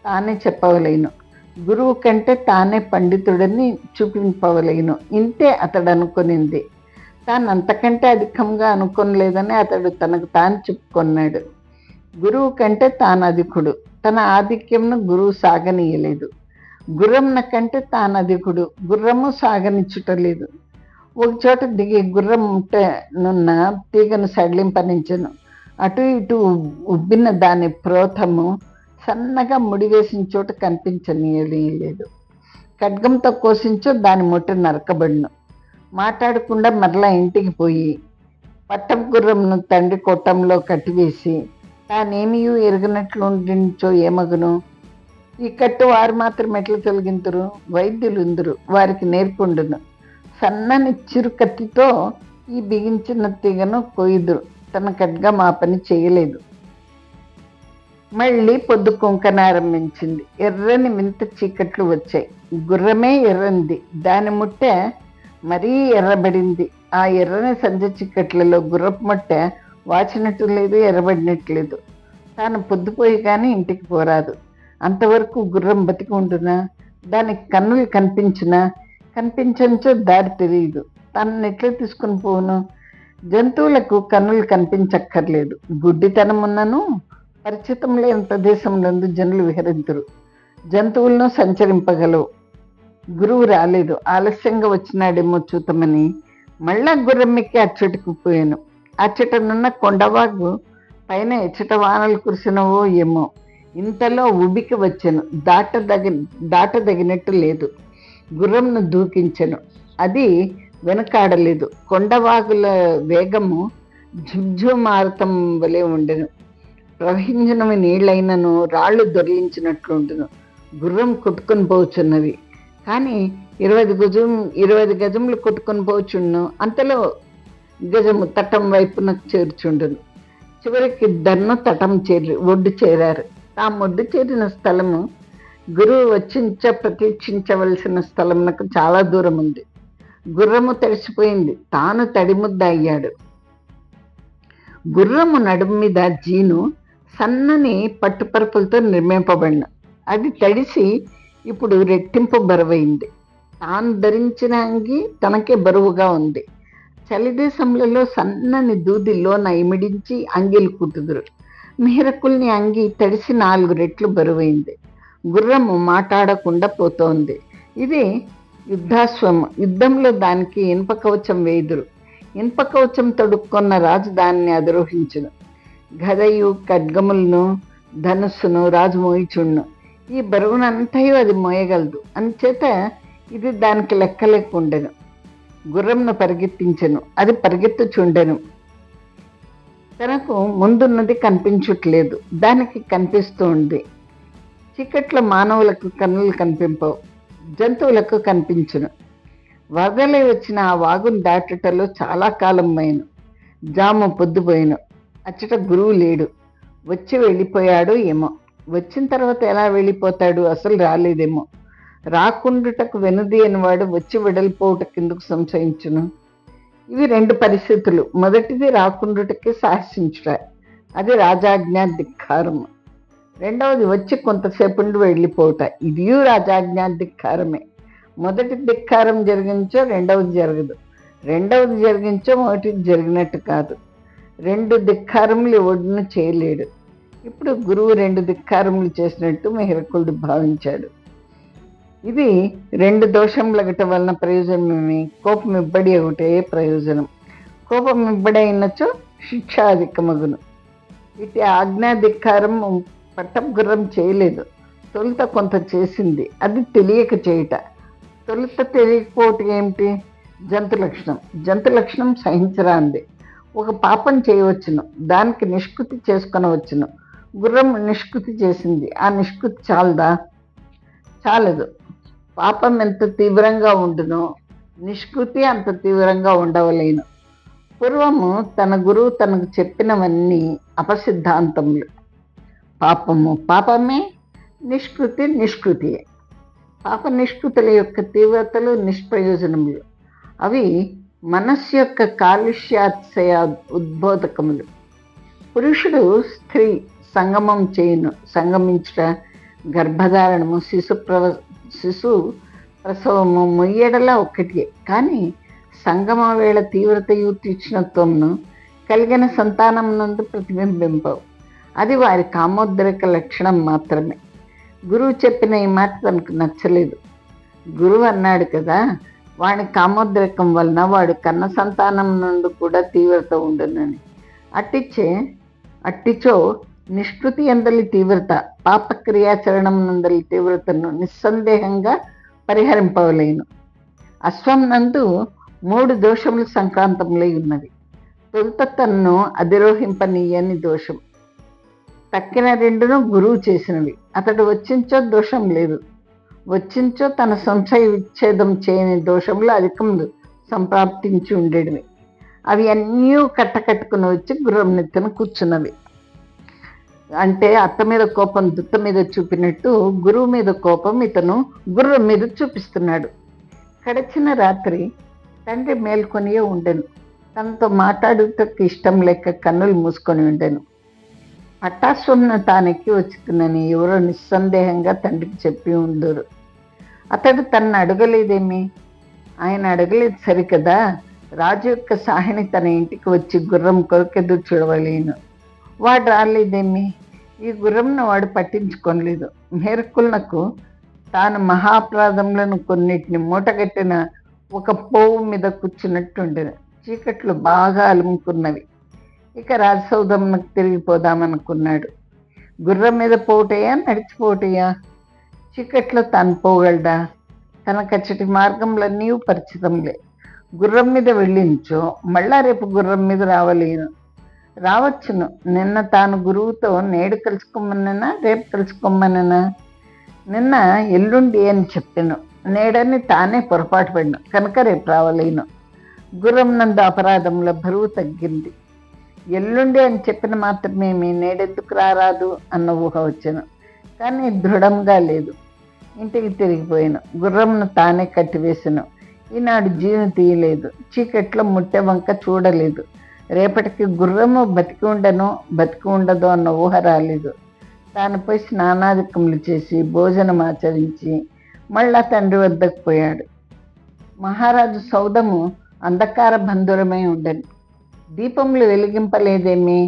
తానే చెప్పవలేను. గురువు కంటే తానే పండితుడని చూపింపవలేను. ఇంతే అతడు అనుకునింది. తాను అంతకంటే అధికంగా అనుకోలేదని అతడు తనకు తాను చెప్పుకున్నాడు. గురువు కంటే తాను అధికుడు. తన ఆధిక్యంను గురువు సాగనీయలేదు. గుర్రంన కంటే తాను అధికుడు. గుర్రము సాగనిచ్చుటలేదు. ఒకచోట దిగి గుర్రం నున్న తీగను సడలింపనించెను. అటు ఇటు ఉబ్బిన దాని ప్రోతము సన్నగా ముడివేసిన చోట కనిపించనీయలేదు. ఖడ్గంతో కోసించో దాని ముట్ట నరకబడిను. మాట్లాడకుండా మరలా ఇంటికి పోయి పట్టపు గుర్రంను తండ్రి కొట్టంలో కట్టివేసి తానేమీ ఎరగనట్లు ఉండించో ఏమగును. ఈ కట్టు వారు మాత్రం ఎట్లా తొలగింతురు? వైద్యులుందురు, వారికి నేర్పుండును. సన్నని చిరు కత్తితో ఈ బిగించిన తీగను కొయ్యుదురు. తన ఖడ్గం ఆ పని చేయలేదు. మళ్ళీ పొద్దు కుంకనారంభించింది. ఎర్రని వింత చీకట్లు వచ్చాయి. గుర్రమే ఎర్రంది, దాని ముట్టె మరీ ఎర్రబడింది. ఆ ఎర్రని సంజ చీకట్లలో గుర్రపు ముట్టె వాచినట్టు లేదు, ఎర్రబడినట్టు లేదు. తాను పొద్దుపోయి కానీ ఇంటికి పోరాదు. అంతవరకు గుర్రం బతికి ఉంటున్నా, దానికి కన్నులు కనిపించునా? కనిపించంచో దారి తెలియదు. తనని ఎట్లా తీసుకుని పోను? జంతువులకు కన్నులు కనిపించక్కర్లేదు. గుడ్డితనం ఉన్నను పరిచితం లేని ప్రదేశంలో జనులు విహరింతురు. జంతువులను సంచరింపగలవు. గురువు రాలేదు, ఆలస్యంగా వచ్చినాడేమో చూతమని మళ్ళా గుర్రం ఎక్కి అచ్చటికి పోయాను. అచ్చటనున్న కొండవాగు పైన ఎచ్చట వానలు కురిసినవో ఏమో. ఇంతలో ఉబికి వచ్చాను. దాటదగినట్టు లేదు. గుర్రంను దూకించెను. అది వెనకాడలేదు. కొండవాగుల వేగము ఝుఝుమారుతం వలె ఉండెను. ప్రవహించినవి నీళ్లైనను రాళ్లు దొరిలించినట్లుండును. గుర్రం కొట్టుకొని పోచున్నవి. కానీ 20 గజములు కొట్టుకొని పోచుండును. అంతలో గజము తటం వైపున చేర్చుండును. చివరికి దన్ను తటం ఒడ్డు చేరారు. తాము ఒడ్డు చేరిన స్థలము గురువు ప్రతీక్షించవలసిన స్థలమునకు చాలా దూరం ఉంది. గుర్రము తడిసిపోయింది. తాను తడిముద్ద అయ్యాడు. గుర్రము నడుము మీద జీను సన్నని పట్టుపరుపులతో నిర్మింపబడిన. అది తడిసి ఇప్పుడు రెట్టింపు బరువైంది. తాను ధరించిన అంగి తనకే బరువుగా ఉంది. చలిదేశములలో సన్నని దూదిలోన ఇమిడించి అంగీలు కుట్టుదురు. మిహరకుల్ని అంగి తడిసి 4 రెట్లు బరువైంది. గుర్రము మాట్లాడకుండా పోతోంది. ఇది యుద్ధాశ్వము. యుద్ధంలో దానికి ఇనుప కవచం వేయుదురు. ఇనుప కవచం తొడుక్కున్న రాజు దానిని అధిరోహించును. గదయు ఖడ్గములను ధనుస్సును రాజు మోయిచుండు. ఈ బరువునంతయు అది మోయగలదు. అందుచేత ఇది దానికి లెక్కలేకుండెను. గుర్రంను పరిగెత్తించెను. అది పరిగెత్తుచుండెను. తనకు ముందున్నది కనిపించట్లేదు, దానికి కనిపిస్తూ ఉంది. చీకట్లో మానవులకు కన్నులు కనిపింపవు, జంతువులకు కనిపించును. వరదలై వచ్చిన ఆ వాగును దాటుటలో చాలా కాలం పోయిను. జాము పొద్దుపోయిను. అచ్చట గురువు లేడు. వచ్చి వెళ్ళిపోయాడు ఏమో. వచ్చిన తర్వాత ఎలా వెళ్ళిపోతాడు? అసలు రాలేదేమో. రాకుండుటకు వెనుదీయని వాడు వచ్చి వెడలిపోవుటకు ఎందుకు సంశయించును? ఇవి 2 పరిస్థితులు. మొదటిది రాకుండుటకి సాహసించుట, అది రాజాజ్ఞా ధిక్కారము. రెండవది వచ్చి కొంతసేపు వెళ్ళిపోవుట, ఇదియూ రాజాజ్ఞా ధిక్కారమే. మొదటి ధిక్కారం జరిగించో రెండవది జరగదు, రెండవది జరిగించో మొదటిది జరిగినట్టు కాదు. 2 ధిక్కారములు ఎవడును చేయలేడు. ఇప్పుడు గురువు 2 ధిక్కారములు చేసినట్టు మిహిరకుడు భావించాడు. ఇది 2 దోషములగట వలన ప్రయోజనమేమి? కోపం ఇబ్బడి ఒకటే ప్రయోజనం. కోపం ఇబ్బడి అయినచో శిక్షాధికమగును. ఇటు ఆజ్ఞాధికారం పట్టపు గుర్రం చేయలేదు. తొలుత కొంత చేసింది, అది తెలియక చేయుట. తొలుత తెలియకపోవటం ఏమిటి? జంతు లక్షణం. జంతు లక్షణం సహించరాంది. ఒక పాపం చేయవచ్చును, దానికి నిష్కృతి చేసుకొనవచ్చును. గుర్రం నిష్కృతి చేసింది. ఆ నిష్కృతి చాలదా? చాలదు. పాపం ఎంత తీవ్రంగా ఉండునో నిష్కృతి అంత తీవ్రంగా ఉండవలేను. పూర్వము తన గురువు తనకు చెప్పినవన్నీ అపసిద్ధాంతములు. పాపము పాపమే, నిష్కృతి నిష్కృతియే. పాప నిష్కృతుల యొక్క తీవ్రతలు నిష్ప్రయోజనములు. అవి మనస్సు యొక్క కాలుష్యాతిశయ ఉద్బోధకములు. పురుషుడు స్త్రీ సంగమం చేయును. సంగమించుట, గర్భధారణము, శిశు ప్రసవము మొయ్యడలా ఒక్కటియే. కానీ సంగమ వేళ తీవ్రతయు తీక్ష్ణత్వమును కలిగిన సంతానం నందు ప్రతిబింబింపవు. అది వారి కామోద్రేక లక్షణం మాత్రమే. గురువు చెప్పిన ఈ మాట తనకు నచ్చలేదు. గురువు అన్నాడు కదా, వాడి కామోద్రేకం వలన వాడు కన్న సంతానం నుండి కూడా తీవ్రత ఉండునని. అట్టిచో నిష్కృతి ఎందలి తీవ్రత, పాపక్రియాచరణం నందలి తీవ్రతను నిస్సందేహంగా పరిహరింపవలేను. అశ్వం నందు 3 దోషములు సంక్రాంతములై ఉన్నవి. తొలుత తన్ను అధిరోహింపనీయని దోషం, తక్కిన రెండును గురువు చేసినవి. అతడు వచ్చించో దోషం లేదు, వచ్చించో తన సంశయ విచ్ఛేదం చేయని దోషములు అధికములు సంప్రాప్తించి ఉండేవి. అవి అన్నీ కట్టకట్టుకుని వచ్చి గుర్రం నెత్తిన కూర్చున్నవి. అంటే అత్త మీద కోపం దుత్త మీద చూపినట్టు గురువు మీద కోపం ఇతను గుర్రం మీద చూపిస్తున్నాడు. గడిచిన రాత్రి తండ్రి మేల్కొనియే ఉండెను. తనతో మాట్లాడుటకు ఇష్టం లేక కన్నులు మూసుకొని ఉండెను. పట్టాస్వంను తానెక్కి వచ్చుతున్నని ఎవరో నిస్సందేహంగా తండ్రికి చెప్పి ఉందరు. అతడు తనను అడగలేదేమి? ఆయన అడగలేదు సరికదా. రాజు యొక్క సాహిని తన ఇంటికి వచ్చి గుర్రం కొరకెదురు చూడవలేను. వాడు రాలేదేమి? ఈ గుర్రంను వాడు పట్టించుకోలేదు. మేరకులకు తాను మహాప్రాధములను కొన్నిటిని మూటగట్టిన ఒక పోవు మీద కూర్చున్నట్టుండేది. చీకట్లు బాగా అలుముకున్నవి. ఇక రాజసౌధంకు తిరిగిపోదామనుకున్నాడు. గుర్రం మీద పోటయా నడిచిపోటయా? చీకట్లో తాను పోగలడా? తనకచ్చటి మార్గంలన్నీ పరిచితంలే. గుర్రం మీద వెళ్ళించో మళ్ళా రేపు గుర్రం మీద రావచ్చును. నిన్న తాను గురువుతో నేడు కలుసుకోమన్నా రేపు కలుసుకోమన్నా? నిన్న ఎల్లుండి అని చెప్పాను, నేడని తానే పొరపాటు పడిను కనుక రేపు రావలేను. గుర్రం నందు అపరాధముల బరువు తగ్గింది. ఎల్లుండి అని చెప్పిన మాత్రమేమి నేడెందుకు రారాదు అన్న ఊహ వచ్చాను, కానీ దృఢంగా లేదు. ఇంటికి తిరిగిపోయాను. గుర్రంను తానే కట్టివేశాను. ఈనాడు జీవుని తీయలేదు. చీకట్లో ముట్టె వంక చూడలేదు. రేపటికి గుర్రము బతికి ఉండదో అన్న ఊహ రాలేదు. తాను పోయి స్నానాధికములు చేసి భోజనం ఆచరించి మళ్ళా తండ్రి వద్దకు పోయాడు. మహారాజు సౌధము అంధకార బంధురమై ఉండను. దీపములు వెలిగింపలేదేమి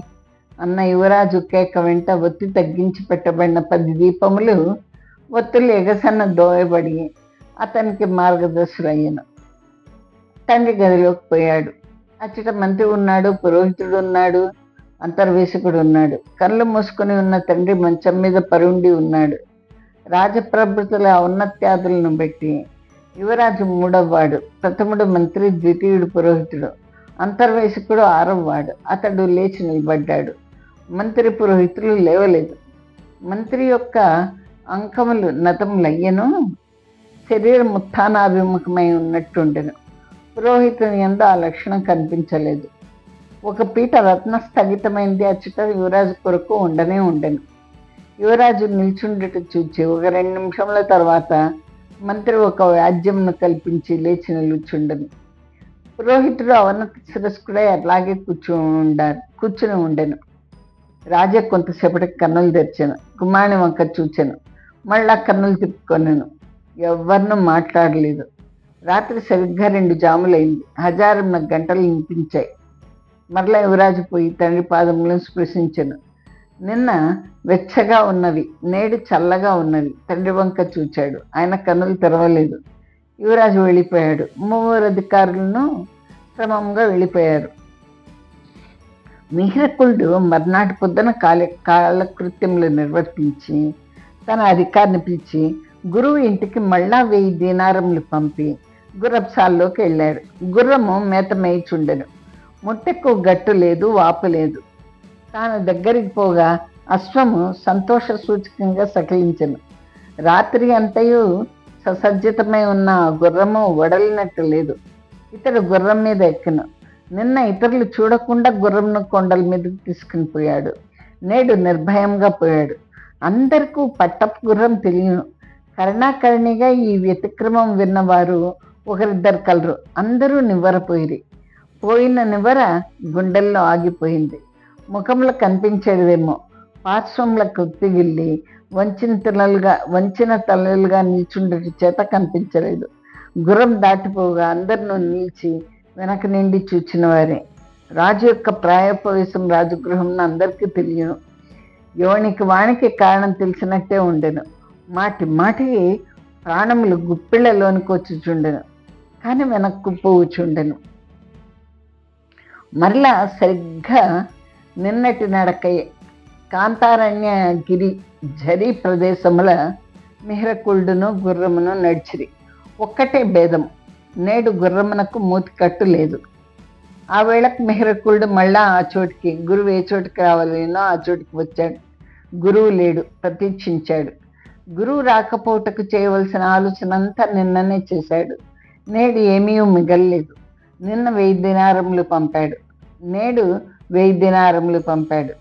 అన్న యువరాజు కేక వెంట ఒత్తి తగ్గించి పెట్టబడిన 10 దీపములు ఒత్తులు ఎగసన్న దోయబడి అతనికి మార్గదర్శులయ్యను. తండ్రి గదిలోకి పోయాడు. అచ్చట మంత్రి ఉన్నాడు, పురోహితుడు ఉన్నాడు, అంతర్వేశకుడు ఉన్నాడు. కళ్ళు మూసుకొని ఉన్న తండ్రి మంచం మీద పరుండి ఉన్నాడు. రాజప్రభృతుల ఔన్నత్యాదులను బట్టి యువరాజు 3వ వాడు, ప్రథముడు మంత్రి, ద్వితీయుడు పురోహితుడు, అంతర్వేశకుడు 6వ వాడు. అతడు లేచి నిలబడ్డాడు. మంత్రి పురోహితులు లేవలేదు. మంత్రి యొక్క అంకములు నతములయ్యను, శరీరం ఉత్థానాభిముఖమై ఉన్నట్టుండెను. పురోహితుని యందు ఆ లక్షణం కనిపించలేదు. ఒక పీట రత్న స్థగితమైంది అచ్చట యువరాజు కొరకు ఉండెను. యువరాజు నిల్చుండట చూచి ఒక 2 నిమిషముల తర్వాత మంత్రి ఒక వ్యాజ్యంను కల్పించి లేచి నిలుచుండెను. పురోహితుడు అవనత శిరస్కుడై అలాగే కూర్చుని ఉండెను. రాజా కొంతసేపటికి కన్నులు తెరిచాను. కుమారుని వంక చూచాను. మళ్ళా కన్నులు తిప్పుకొనెను. ఎవ్వరినూ మాట్లాడలేదు. రాత్రి సరిగ్గా 2 జాములైంది. హజారున్న గంటలు వినిపించాయి. మరలా యువరాజు పోయి తండ్రి పాదములను స్పృశించెను. నిన్న వెచ్చగా ఉన్నవి, నేడు చల్లగా ఉన్నవి. తండ్రి వంక చూచాడు. ఆయన కన్నులు తెరవలేదు. యువరాజు వెళ్ళిపోయాడు. 3 అధికారులను క్రమంగా వెళ్ళిపోయారు. మిహిరకులుడు మర్నాటి పొద్దున కాలకృత్యములు నిర్వర్తించి తన అధికారిని పిలిచి గురువు ఇంటికి మళ్ళా 1000 దీనారములు పంపి గుర్రపుసాల్లోకి వెళ్ళాడు. గుర్రము మేత మేయిచుండెను. ముట్టెకు గట్టు లేదు, వాపు లేదు. తాను దగ్గరికి పోగా అశ్వము సంతోష సూచకంగా సకిలించెను. రాత్రి అంతయు ససజ్జితమై ఉన్న గుర్రము వడలినట్టు లేదు. ఇతడు గుర్రం మీద ఎక్కెను. నిన్న ఇతరులు చూడకుండా గుర్రంను కొండల మీదకి తీసుకుని పోయాడు. నేడు నిర్భయంగా పోయాడు. అందరికీ పట్టపు గుర్రం తెలియను. కరుణాకరణిగా ఈ వ్యతిక్రమం విన్నవారు ఒకరిద్దరు కలరు. అందరూ నివ్వరపోయిరి. పోయిన నివ్వర గుండెల్లో ఆగిపోయింది. ముఖంలో కనిపించేదేమో. పార్శ్వంలో కృత్తిగిల్లి వంచిన తలలుగా నిల్చుండటి చేత కనిపించలేదు. గుర్రం దాటిపోగా అందరినూ నిలిచి వెనక నిండి చూచిన వారే. రాజు యొక్క ప్రాయోపవేశం రాజగృహంలో అందరికీ తెలియను. యోనికి వానికి కారణం తెలిసినట్టే ఉండెను. మాటి మాటికి ప్రాణములు గుప్పిళ్లలోనికి వచ్చుచుండెను, కానీ వెనక్కు పోవుచుండెను. మరలా సరిగ్గా నిన్నటి నడకయే. కాంతారణ్యగిరి ఝరీ ప్రదేశముల మిహిరకులుడును గుర్రమును నడిచిరి. ఒక్కటే భేదం, నేడు గుర్రమునకు మూతి కట్టు లేదు. ఆ వేళకు మిహిరకులుడు మళ్ళా ఆ చోటికి, గురువు ఏ చోటికి రావాలేనో ఆ చోటికి వచ్చాడు. గురువు లేడు, ప్రతీక్షించాడు. గురువు రాకపోవటకు చేయవలసిన ఆలోచన అంతా నిన్ననే చేశాడు. నేడు ఏమీ మిగల్లేదు. నిన్న 1000 దినారములు పంపాడు, నేడు 1000 దినారములు పంపాడు.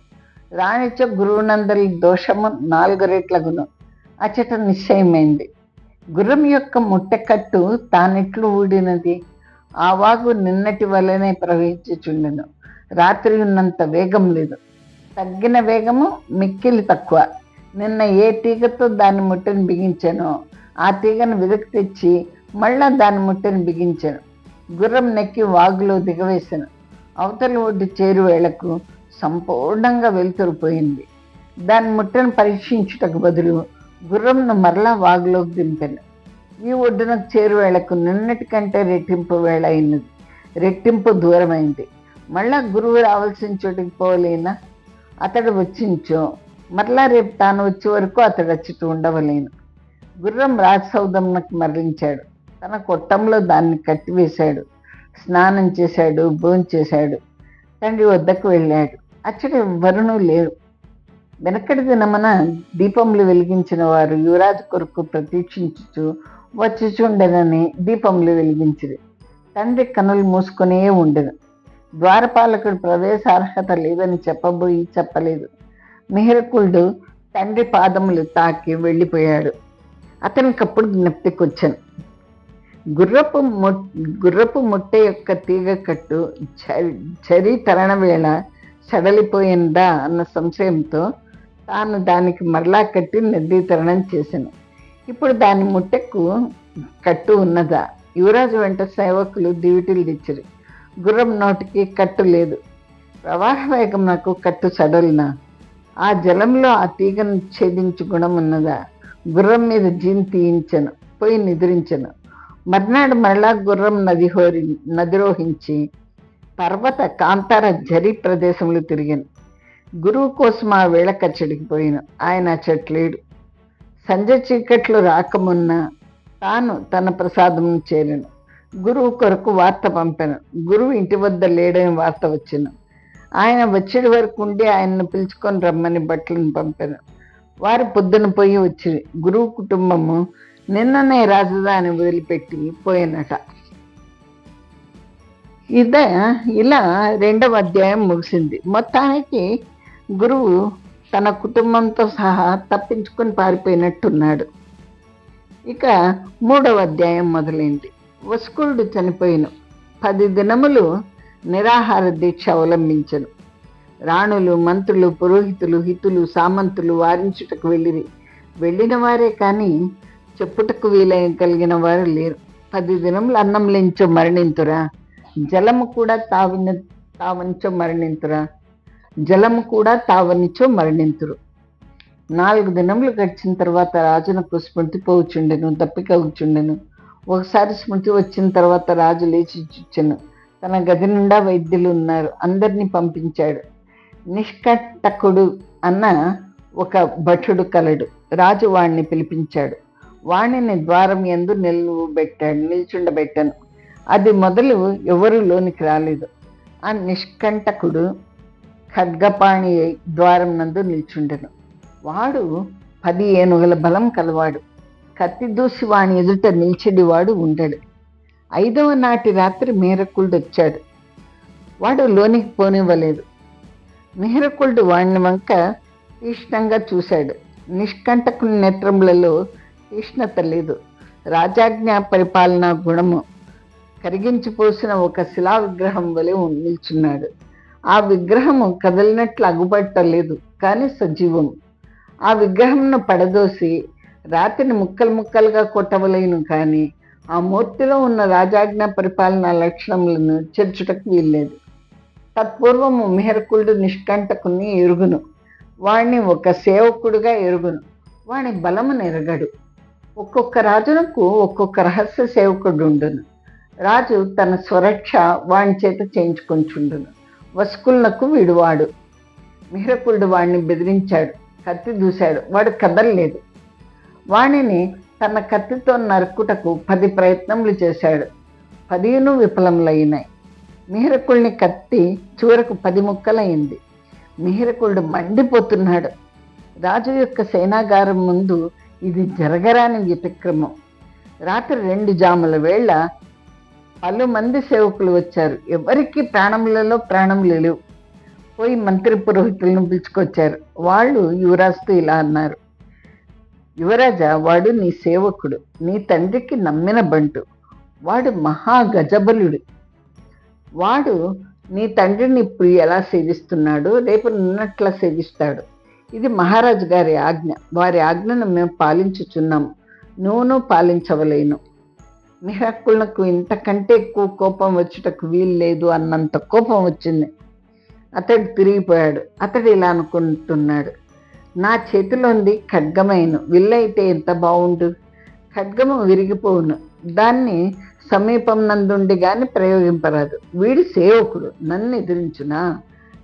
రానిచో గురువునందరి దోషము 4 రెట్లగును. అచట నిశ్చయమైంది. గుర్రం యొక్క ముట్టెకట్టు తానెట్లు ఊడినది? ఆ వాగు నిన్నటి వల్లనే ప్రవహించుచుండెను. రాత్రి ఉన్నంత వేగం లేదు, తగ్గిన వేగము మిక్కిలి తక్కువ. నిన్న ఏ తీగతో దాని ముట్టెను బిగించానో ఆ తీగను వెదకి తెచ్చి మళ్ళా దాని ముట్టెను బిగించాను. గుర్రం నెక్కి వాగులో దిగవేశాను. అవతలి ఒడ్డు చేరు వేళకు సంపూర్ణంగా వెలుతురుపోయింది. దాని ముట్టెను పరీక్షించుటకు బదులు గుర్రంను మరలా వాగులోకి దింపాను. ఈ ఒడ్డునకు చేరు వేళకు నిన్నటి కంటే రెట్టింపు వేళ అయినది, రెట్టింపు దూరమైంది. మళ్ళా గురువు రావాల్సిన చోటికి పోలేనా? అతడు వచ్చించో మరలా రేపు తాను వచ్చే వరకు అతడు అచ్చట ఉండవలేను. గుర్రం రాజసౌధంకు మరలించాడు. తన కొట్టంలో దాన్ని కట్టివేశాడు. స్నానం చేశాడు, భోంచేశాడు. తండ్రి వద్దకు వెళ్ళాడు. అచ్చట ఎవ్వరూ లేరు. వెనకటి దినమున దీపములు వెలిగించిన వారు యువరాజు కొరకు ప్రతీక్షించుచు వచ్చుచుండెనని దీపములు వెలిగించిరి. తండ్రి కనులు మూసుకునే ఉండెను. ద్వారపాలకుడు ప్రవేశార్హత లేదని చెప్పబోయి చెప్పలేదు. మెహరకుల్డు తండ్రి పాదములు తాకి వెళ్ళిపోయాడు. అతనికి అప్పుడు జ్ఞప్తికొచ్చాను. గుర్రపు ముట్టె యొక్క తీగ కట్టు చరి తరణ వేళ సడలిపోయిందా అన్న సంశయంతో తాను దానికి మరలా కట్టి నిర్ధీకరణం చేశాను. ఇప్పుడు దాని ముట్టెకు కట్టు ఉన్నదా? యువరాజు వెంట సేవకులు దివిటీలు తెచ్చిరి. గుర్రం నోటికి కట్టు లేదు. ప్రవాహ వేగం నాకు కట్టు సడలినా? ఆ జలంలో ఆ తీగను ఛేదించు గుణం ఉన్నదా? గుర్రం మీద జీన్ తీయించను, పోయి నిద్రించను. మర్నాడు మరలా గుర్రం నదిరోహించి పర్వత కాంతార జరి ప్రదేశంలో తిరిగాను. గురువు కోసం ఆ వేళ కచ్చడికి పోయాను. ఆయన చెట్లేడు. సంజ చీకట్లు రాకమున్న తాను తన ప్రసాదం చేరాను. గురువు కొరకు వార్త పంపాను. గురువు ఇంటి వద్ద లేడని వార్త వచ్చాను. ఆయన వచ్చేటి వరకు ఉండి ఆయన్ను పిలుచుకొని రమ్మని బట్టలను పంపాను. వారు పొద్దున పోయి వచ్చి గురువు కుటుంబము నిన్ననే రాజధాని వదిలిపెట్టి పోయినట. ఇలా 2వ అధ్యాయం ముగిసింది. మొత్తానికి గురువు తన కుటుంబంతో సహా తప్పించుకొని పారిపోయినట్టున్నాడు. ఇక 3వ అధ్యాయం మొదలైంది. వస్కులుడు చనిపోయిన 10 దినములు నిరాహార దీక్ష అవలంబించను. రాణులు, మంత్రులు, పురోహితులు, హితులు, సామంతులు వారించుటకు వెళ్ళిన వారే కానీ చెప్పుటకు వీలగలిగిన వారు లేరు. 10 దినములు అన్నం లేంచో మరణింతురా, జలము కూడా తావనిచో మరణింతురా, జలము కూడా తావనిచో మరణింతురు. 4 దినములు గడిచిన తర్వాత రాజునకు స్మృతి పోవుచుండెను, దప్పికవుచుండెను. ఒకసారి స్మృతి వచ్చిన తర్వాత రాజు లేచి చూచెను. తన గది నిండా వైద్యులు ఉన్నారు. అందరినీ పంపించాడు. నిష్కట్టకుడు అన్న ఒక భటుడు రాజు వాణ్ణి పిలిపించాడు. వాణిని ద్వారం యందు నిల్చుండబెట్టాను. అది మొదలు ఎవరు లోనికి రాలేదు. ఆ నిష్కంటకుడు ఖడ్గపాణి ద్వారం నందు నిల్చుండెను. వాడు 10 ఏనుగుల బలం కలవాడు. కత్తి దూసి వాణి ఎదుట నిల్చెడివాడు ఉండడు. 5వ నాటి రాత్రి మెహరకుల్డు వచ్చాడు. వాడు లోనికి పోనివ్వలేదు. మెహరకుల్డు వాణ్ణి వంక తీష్ణంగా చూశాడు. నిష్కంటకుని నేత్రములలో తీష్ణత లేదు. రాజాజ్ఞ పరిపాలనా గుణము కరిగించిపోసిన ఒక శిలా విగ్రహం వలె నిల్చున్నాడు. ఆ విగ్రహము కదలినట్లు అగుపట్టలేదు, కానీ సజీవం. ఆ విగ్రహంను పడదోసి రాతిని ముక్కలు ముక్కలుగా కొట్టవలేను, కానీ ఆ మూర్తిలో ఉన్న రాజాజ్ఞ పరిపాలనా లక్షణములను చేర్చుటకు వీల్లేదు. తత్పూర్వము మెహరకుల్డు నిష్కంటకుని ఎరుగును. వాణ్ణి ఒక సేవకుడుగా ఎరుగును. వాని బలమును ఎరగడు. ఒక్కొక్క రాజునకు ఒక్కొక్క రహస్య సేవకుడు ఉండును. రాజు తన స్వరక్ష వాణి చేత చేయించుకొంచుండును. వస్కులకు వీడువాడు. మెహరకుల్డు వాణ్ణి బెదిరించాడు. కత్తి దూశాడు. వాడు కదలలేదు. వాణిని తన కత్తితో నరుకుటకు 10 ప్రయత్నములు చేశాడు. 10 విఫలములైనాయి. మెహరకుల్ని కత్తి చివరకు 10 ముక్కలైంది. మెహరకుల్డు మండిపోతున్నాడు. రాజు యొక్క సేనాగారం ముందు ఇది జరగరాని వ్యతిక్రమం. రాత్రి 2 జాముల వేళ పలుమంది సేవకులు వచ్చారు. ఎవరికి ప్రాణములలో ప్రాణములు లేవు. పోయి మంత్రి పురోహితులను పిలుచుకొచ్చారు. వాళ్ళు యువరాజుతో ఇలా అన్నారు: యువరాజా, వాడు నీ సేవకుడు, నీ తండ్రికి నమ్మిన బంటు. వాడు మహాగజబలుడు. వాడు నీ తండ్రిని ఇప్పుడు ఎలా సేవిస్తున్నాడో రేపు నిన్నట్లా సేవిస్తాడు. ఇది మహారాజు గారి ఆజ్ఞ. వారి ఆజ్ఞను మేము పాలించుచున్నాము. నువ్వును పాలించవలేను. మీ హక్కులకు ఇంతకంటే ఎక్కువ కోపం వచ్చుటకు వీలు లేదు అన్నంత కోపం వచ్చింది. అతడు తిరిగిపోయాడు. అతడు ఇలా అనుకుంటున్నాడు: నా చేతిలోంది ఖడ్గమైన విల్లైతే ఎంత బాగుండు. ఖడ్గము విరిగిపోవును, దాన్ని సమీపం నందుండి గాని ప్రయోగింపరాదు. వీడి సేవకుడు నన్ను ఎదిరించునా?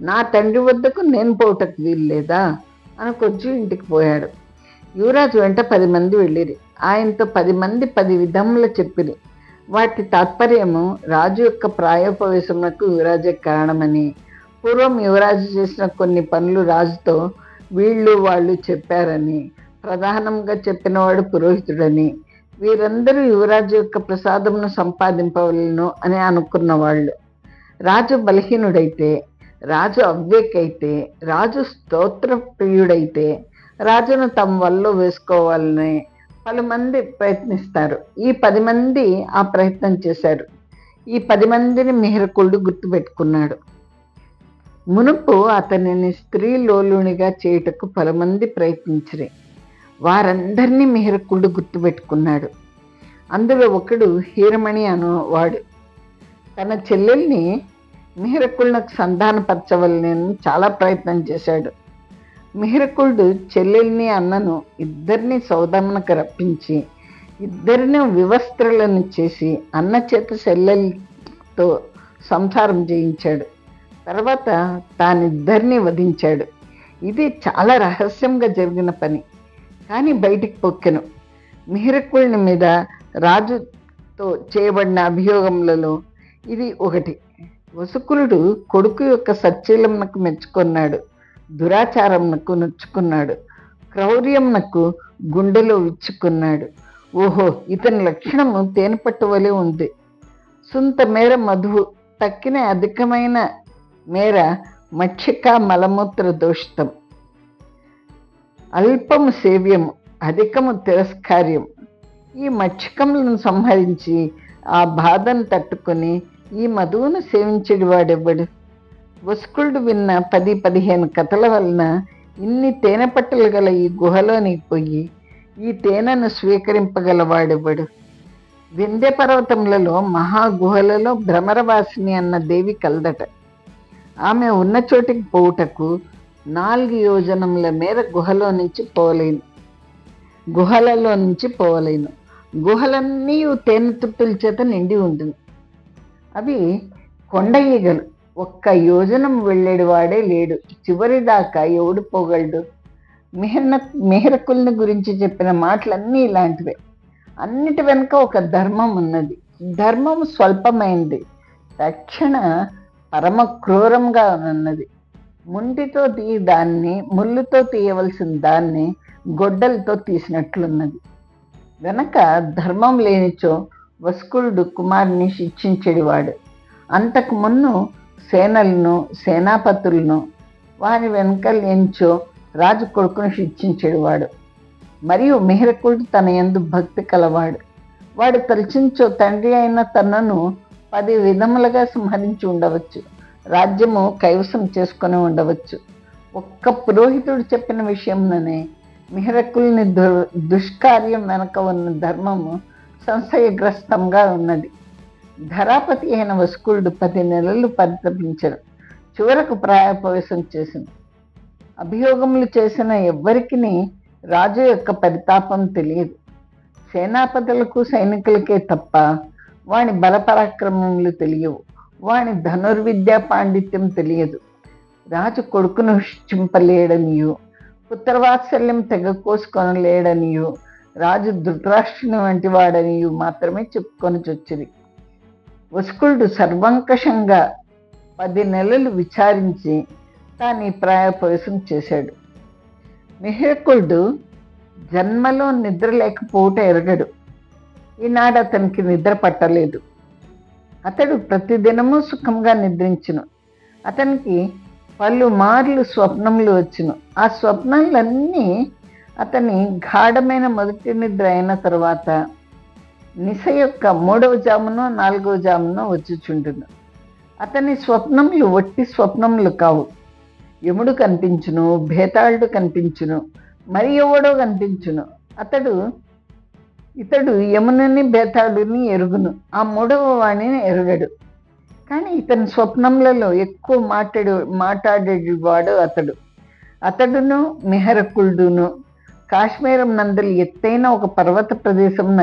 నా తండ్రి వద్దకు నేను పోవటకు వీలు లేదా అనుకొచ్చి ఇంటికి పోయాడు. యువరాజు వెంట 10 మంది వెళ్ళిరి. ఆయనతో 10 మంది 10 విధములు చెప్పిరి. వాటి తాత్పర్యము రాజు యొక్క ప్రాయోపవేశమునకు యువరాజే కారణమని, పూర్వం యువరాజు చేసిన కొన్ని పనులు రాజుతో వీళ్ళు వాళ్ళు చెప్పారని, ప్రధానంగా చెప్పినవాడు పురోహితుడని, వీరందరూ యువరాజు యొక్క ప్రసాదమును సంపాదింపవలను అని అనుకున్నవాళ్ళు. రాజు బలహీనుడైతే, రాజు అవ్వేకైతే, రాజు స్తోత్ర ప్రియుడైతే రాజును తమ వల్ల వేసుకోవాలని పలుమంది ప్రయత్నిస్తారు. ఈ 10 మంది ఆ ప్రయత్నం చేశారు. ఈ 10 మందిని మిహిరకుడు గుర్తుపెట్టుకున్నాడు. మునుపు అతనిని స్త్రీలోలునిగా చేయుటకు 10 మంది ప్రయత్నించిరి. వారందరినీ మిహిరకుడు గుర్తుపెట్టుకున్నాడు. అందులో ఒకడు హీరమణి అనువాడు. తన చెల్లెల్ని మిహిరకుళ్ళకు సంధానపరచవలనని చాలా ప్రయత్నం చేశాడు. మిహిరకుడు చెల్లెల్ని అన్నను ఇద్దరిని సౌదమ్మకు రప్పించి ఇద్దరిని వివస్త్రలను చేసి అన్న చేత చెల్లెలతో సంసారం చేయించాడు. తర్వాత తానిద్దరిని వధించాడు. ఇది చాలా రహస్యంగా జరిగిన పని, కానీ బయటికి పొక్కెను. మిహిరకుళ్ళ మీద రాజుతో చేయబడిన అభియోగములలో ఇది ఒకటి. వసుకులుడు కొడుకు యొక్క సచ్చీలమునకు మెచ్చుకున్నాడు, దురాచారమునకు నొచ్చుకున్నాడు, క్రౌర్యమునకు గుండెలో విచ్చుకున్నాడు. ఓహో, ఇతని లక్షణము తేనెపట్టు వలె ఉంది. సుంత మేర మధువు, తక్కిన అధికమైన మేర మక్షిక మలమూత్ర దోషితం. అల్పము సేవ్యము, అధికము తిరస్కార్యం. ఈ మక్షికములను సంహరించి ఆ బాధను తట్టుకొని ఈ మధువును సేవించేది వాడెవ్వడు? వసుకులుడు విన్న 10-15 కథల వలన ఇన్ని తేనె పట్టలు గల ఈ గుహలోనికి పోయి ఈ తేనెను స్వీకరింపగల వాడెవ్వడు? వింధ్య పర్వతములలో మహాగుహలలో భ్రమరవాసిని అన్న దేవి కలదట. ఆమె ఉన్న చోటికి పోవుటకు 4 యోజనముల మేర గుహలలో నుంచి పోవలేను. గుహలన్నీ తేనె తుట్టుల చేత నిండి ఉంటుంది. అవి కొండ ఈగలు. 1 యోజనం వెళ్ళేడు వాడే లేడు. చివరి దాకా ఎవడు పోగలడు? మిహిరకుల్ని గురించి చెప్పిన మాటలన్నీ ఇలాంటివే. అన్నిటి వెనుక ఒక ధర్మం ఉన్నది. ధర్మం స్వల్పమైంది, తక్షణ పరమ క్రూరంగా ఉన్నది. ముంటితో తీయి దాన్ని ముళ్ళుతో తీయవలసిన దాన్ని గొడ్డలతో తీసినట్లున్నది. వెనక ధర్మం లేనిచో వసుకులుడు కుమారుని శిక్షించేవాడు. అంతకు మున్ను సేనలను, సేనాపతులను, వారి వెనుక లేనిచో రాజు కొడుకును శిక్షించేవాడు. మరియు మిహిరకుడు తన యందు భక్తి కలవాడు. వాడు తలచించో తండ్రి అయిన తనను 10 విధములుగా సంహరించి ఉండవచ్చు, రాజ్యము కైవసం చేసుకొని ఉండవచ్చు. ఒక్క పురోహితుడు చెప్పిన విషయంలోనే మిహిరకుల్ని దుష్కార్యం వెనక ఉన్న ధర్మము సంశయగ్రస్తంగా ఉన్నది. ధరాపతి అయిన వసుకులుడు 10 నెలలు పరితపించను. చివరకు ప్రాయోపవేశం చేసింది. అభియోగములు చేసిన ఎవ్వరికి రాజు యొక్క పరితాపం తెలియదు. సేనాపతులకు, సైనికులకే తప్ప వాని బలపరాక్రమములు తెలియవు. వాని ధనుర్విద్యా పాండిత్యం తెలియదు. రాజు కొడుకును చింపలేడనియు, పుత్రవాత్సల్యం తెగ కోసుకొనలేడనియు, రాజు ధృతరాష్ట్రుని వంటి వాడనియు మాత్రమే చెప్పుకొని చొచ్చిరి. వసుకులుడు సర్వంకషంగా 10 నెలలు విచారించి తాను ప్రాయోపవేశం చేశాడు. మిహిరకులుడు జన్మలో నిద్ర లేకపోవట ఎరగడు. ఈనాడు అతనికి నిద్ర పట్టలేదు. అతడు ప్రతిదినము సుఖంగా నిద్రించును. అతనికి పలుమార్లు స్వప్నములు వచ్చును. ఆ స్వప్నాలన్నీ అతని గాఢమైన మొదటి నిద్ర అయిన తరువాత నిశ యొక్క 3వ జామునో 4వ జామునో వచ్చుచుండును. అతని స్వప్నములు వట్టి స్వప్నములు కావు. యముడు కనిపించును, భేతాళుడు కనిపించును, మరి ఎవడో కనిపించును. ఇతడు యముని బేతాళుని ఎరుగును, ఆ 3వ వాణిని ఎరుగడు. కానీ ఇతని స్వప్నములలో ఎక్కువ మాట్లాడేవాడు అతడును మిహిరకులుడును కాశ్మీరం నందలి ఎత్తైన ఒక పర్వత ప్రదేశమున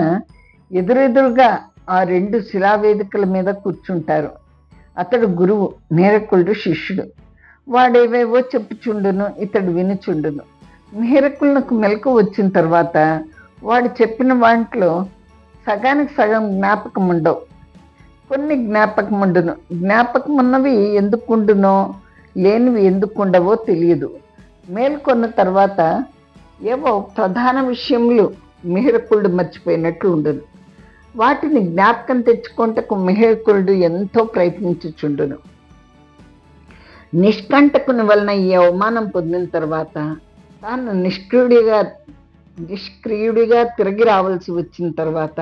ఎదురెదురుగా ఆ 2 శిలావేదికల మీద కూర్చుంటారు. అతడు గురువు, మిహిరకులుడు శిష్యుడు. వాడేవేవో చెప్పుచుండును, ఇతడు వినుచుండును. మిహిరకులకు మెలకు వచ్చిన తర్వాత వాడు చెప్పిన వాటిలో సగానికి సగం జ్ఞాపకం ఉండవు, కొన్ని జ్ఞాపకం ఉండును. జ్ఞాపకం ఉన్నవి ఎందుకుండునో లేనివి ఎందుకుండవో తెలియదు. మేల్కొన్న తర్వాత ఏవో ప్రధాన విషయములు మిహిరకులుడు మర్చిపోయినట్లు ఉండును. వాటిని జ్ఞాపకం తెచ్చుకుంటకు మిహిరకులుడు ఎంతో ప్రయత్నించుచుండును. నిష్కంటకుని వలన ఈ అవమానం పొందిన తర్వాత తాను నిష్క్రియుడిగా తిరిగి రావాల్సి వచ్చిన తర్వాత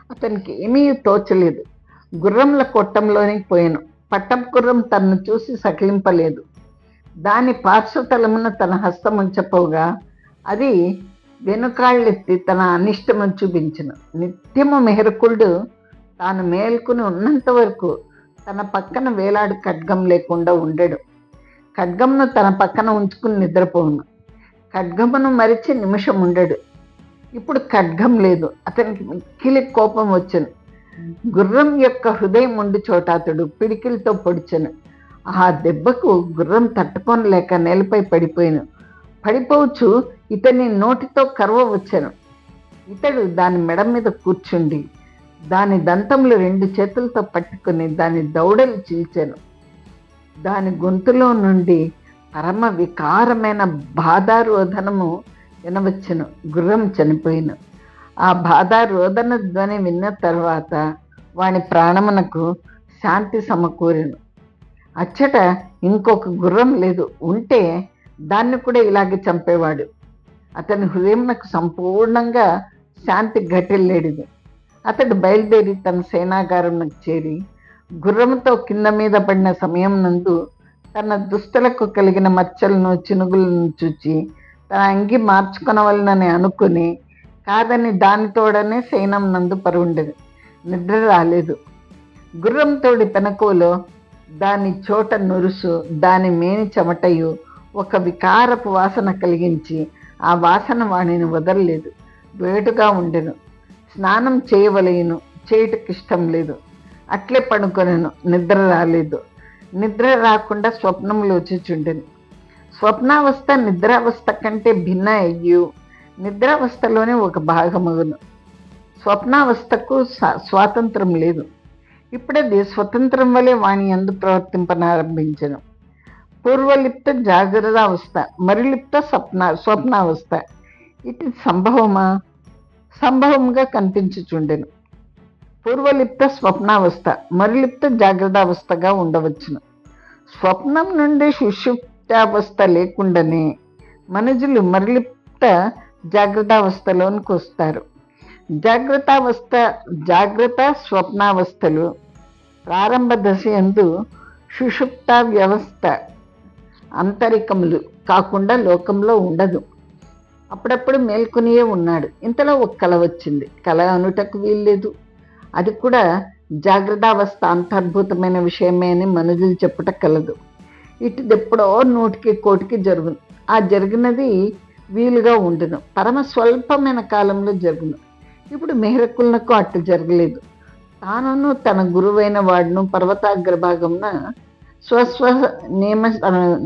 అతనికి ఏమీ తోచలేదు. గుర్రంల కొట్టంలోనికి పోయాను. పట్టం గుర్రం తనను చూసి సకిలింపలేదు. దాని పార్శ్వతలమున తన హస్తం ఉంచపోగా అది వెనుకాళ్ళెత్తి తన అనిష్టమును చూపించను. నిత్యము మిహిరకులుడు తాను మేల్కొని ఉన్నంత వరకు తన పక్కన వేలాడు ఖడ్గం లేకుండా ఉండడు. ఖడ్గమును తన పక్కన ఉంచుకుని నిద్రపోవును. ఖడ్గమును మరిచి నిమిషం ఉండడు. ఇప్పుడు ఖడ్గం లేదు. అతనికి మిక్కిలి కోపం వచ్చెను. గుర్రం యొక్క హృదయం ఉండి చోట అతడు పిడికిలతో పొడిచెను. ఆ దెబ్బకు గుర్రం తట్టుకోనలేక నేలపై పడిపోవచ్చు ఇతని నోటితో కర్వ వచ్చెను. ఇతడు దాని మెడ మీద కూర్చుండి దాని దంతములు 2 చేతులతో పట్టుకుని దాని దౌడలు చీల్చెను. దాని గొంతులో నుండి పరమ వికారమైన బాధారోధనము వినవచ్చెను. గుర్రం చనిపోయిన ఆ బాధారోదన ధ్వని విన్న తర్వాత వాని ప్రాణమునకు శాంతి సమకూరెను. అచ్చట ఇంకొక గుర్రం లేదు. ఉంటే దాన్ని కూడా ఇలాగే చంపేవాడు. అతని హృదయమునకు సంపూర్ణంగా శాంతి ఘటిల్లేడిది. అతడు బయలుదేరి తన సేనాగారంకు చేరి గుర్రముతో కింద మీద పడిన సమయం నందు తన దుస్తులకు కలిగిన మచ్చలను చినుగులను చూచి తన అంగి మార్చుకొనవలనని అనుకుని కాదని దానితోడనే సైనం నందు పరుండెను. నిద్ర రాలేదు. గుర్రంతోడి పెనకోలో దాని చోట నురుసు, దాని మేని చెమటయు ఒక వికారపు వాసన కలిగించి ఆ వాసన వాణిని వదలలేదు. వేటుగా ఉండెను. స్నానం చేయవలెను, చేయుటకు ఇష్టం లేదు. అట్లే పడుకొనెను. నిద్ర రాలేదు. నిద్ర రాకుండా స్వప్నములు వచ్చుచుండెను. స్వప్నావస్థ నిద్రావస్థ కంటే భిన్న అయ్యు నిద్రావస్థలోనే ఒక భాగమగును. స్వప్నావస్థకు స్వాతంత్రం లేదు. ఇప్పుడది స్వతంత్రం వలె వాణి యందు ప్రవర్తింపనారంభించెను. పూర్వలిప్త జాగ్రత్తావస్థ, మరిలిప్త స్వప్నావస్థ. ఇది సంభవముగా కనిపించుచుండెను. పూర్వలిప్త స్వప్నావస్థ, మరిలిప్త జాగ్రత్తావస్థగా ఉండవచ్చును. స్వప్నం నుండి సుషుప్తావస్థ లేకుండానే మనుజులు మరిలిప్త జాగ్రత్తావస్థలోనికి వస్తారు. జాగ్రత్త స్వప్నావస్థలు ప్రారంభ దశ యందు సుషుప్త వ్యవస్థ అంతరికములు కాకుండా లోకంలో ఉండదు. అప్పుడప్పుడు మేల్కొనియే ఉన్నాడు. ఇంతలో ఒక కల వచ్చింది. కల అనుటకు వీల్లేదు. అది కూడా జాగ్రత్తావస్థ అంతర్భూతమైన విషయమే అని మనుజులు చెప్పుట కలదు. ఇటుదెప్పుడో 100కి 1 జరుగును. ఆ జరిగినది వీలుగా ఉండును. పరమ స్వల్పమైన కాలంలో జరుగును. ఇప్పుడు మిహిరకులకు అట్టు జరగలేదు. తానును తన గురువైన వాడును పర్వతాగ్రభాగమున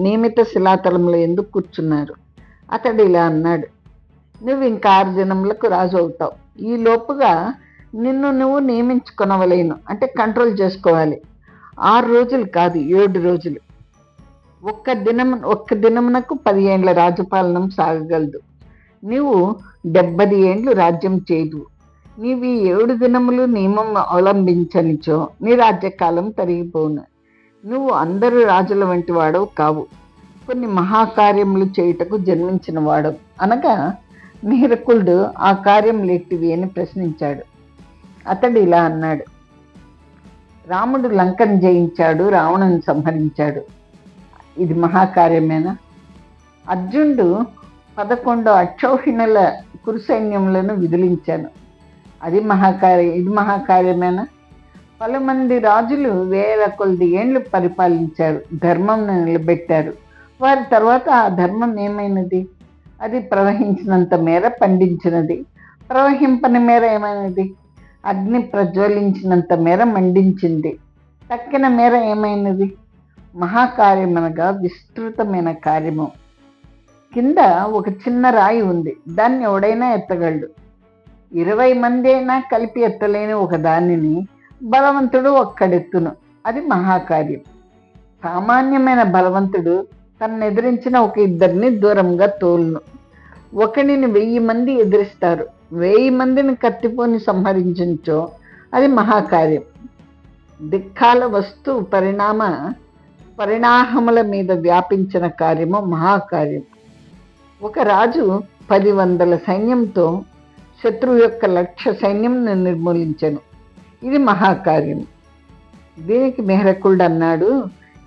నియమిత శిలాతలంలో ఎందుకు కూర్చున్నారు. అతడు ఇలా అన్నాడు: నువ్వు ఇంకా 6 జనములకు రాజు అవుతావు. ఈ లోపుగా నిన్ను నువ్వు నియమించుకొనవలేను, అంటే కంట్రోల్ చేసుకోవాలి. 6 రోజులు కాదు, 7 రోజులు. ఒక్క దినమునకు 10 ఏండ్ల రాజపాలనం సాగగలదు. నీవు 70 ఏండ్లు రాజ్యం చేయదు. నీవు ఈ 7 దినములు నియమం అవలంబించనిచో నీ రాజ్యకాలం తరిగిపోను. నువ్వు అందరు రాజుల వంటి వాడవు కావు, కొన్ని మహాకార్యములు చేయుటకు జన్మించిన వాడవు అనగా మీరకులుడు ఆ కార్యం లేటివి అని ప్రశ్నించాడు. అతడు ఇలా అన్నాడు: రాముడు లంకను జయించాడు, రావణుని సంహరించాడు. ఇది మహాకార్యమేనా? అర్జునుడు 11 అక్షౌహిణుల కురు సైన్యములను విదిలించాను. ఇది మహాకార్యమేనా? పలుమంది రాజులు 1000 కొలది ఏండ్లు పరిపాలించారు, ధర్మం నిలబెట్టారు. వారి తర్వాత ఆ ధర్మం ఏమైనది? అది ప్రవహించినంత మేర పండించినది, ప్రవహింపని మేర ఏమైనది? అగ్ని ప్రజ్వలించినంత మేర మండించింది, తక్కిన మేర ఏమైనది? మహాకార్యమనగా విస్తృతమైన కార్యము. కింద ఒక చిన్న రాయి ఉంది, దాన్ని ఎవడైనా ఎత్తగలడు. 20 మంది అయినా కలిపి ఎత్తలేని ఒక దానిని బలవంతుడు ఒక్కడెత్తును, అది మహాకార్యం. సామాన్యమైన బలవంతుడు తనను ఎదిరించిన ఒక 2 దూరంగా తోలును. ఒకడిని 1000 మంది ఎదిరిస్తారు, 1000 మందిని కత్తిపోని సంహరించో అది మహాకార్యం. దిక్కాల వస్తు పరిణామముల మీద వ్యాపించిన కార్యము మహాకార్యం. ఒక రాజు 10,000 సైన్యంతో శత్రువు యొక్క 1,00,000 సైన్యంను నిర్మూలించను, ఇది మహాకార్యం. దీనికి మెహరకులుడు అన్నాడు: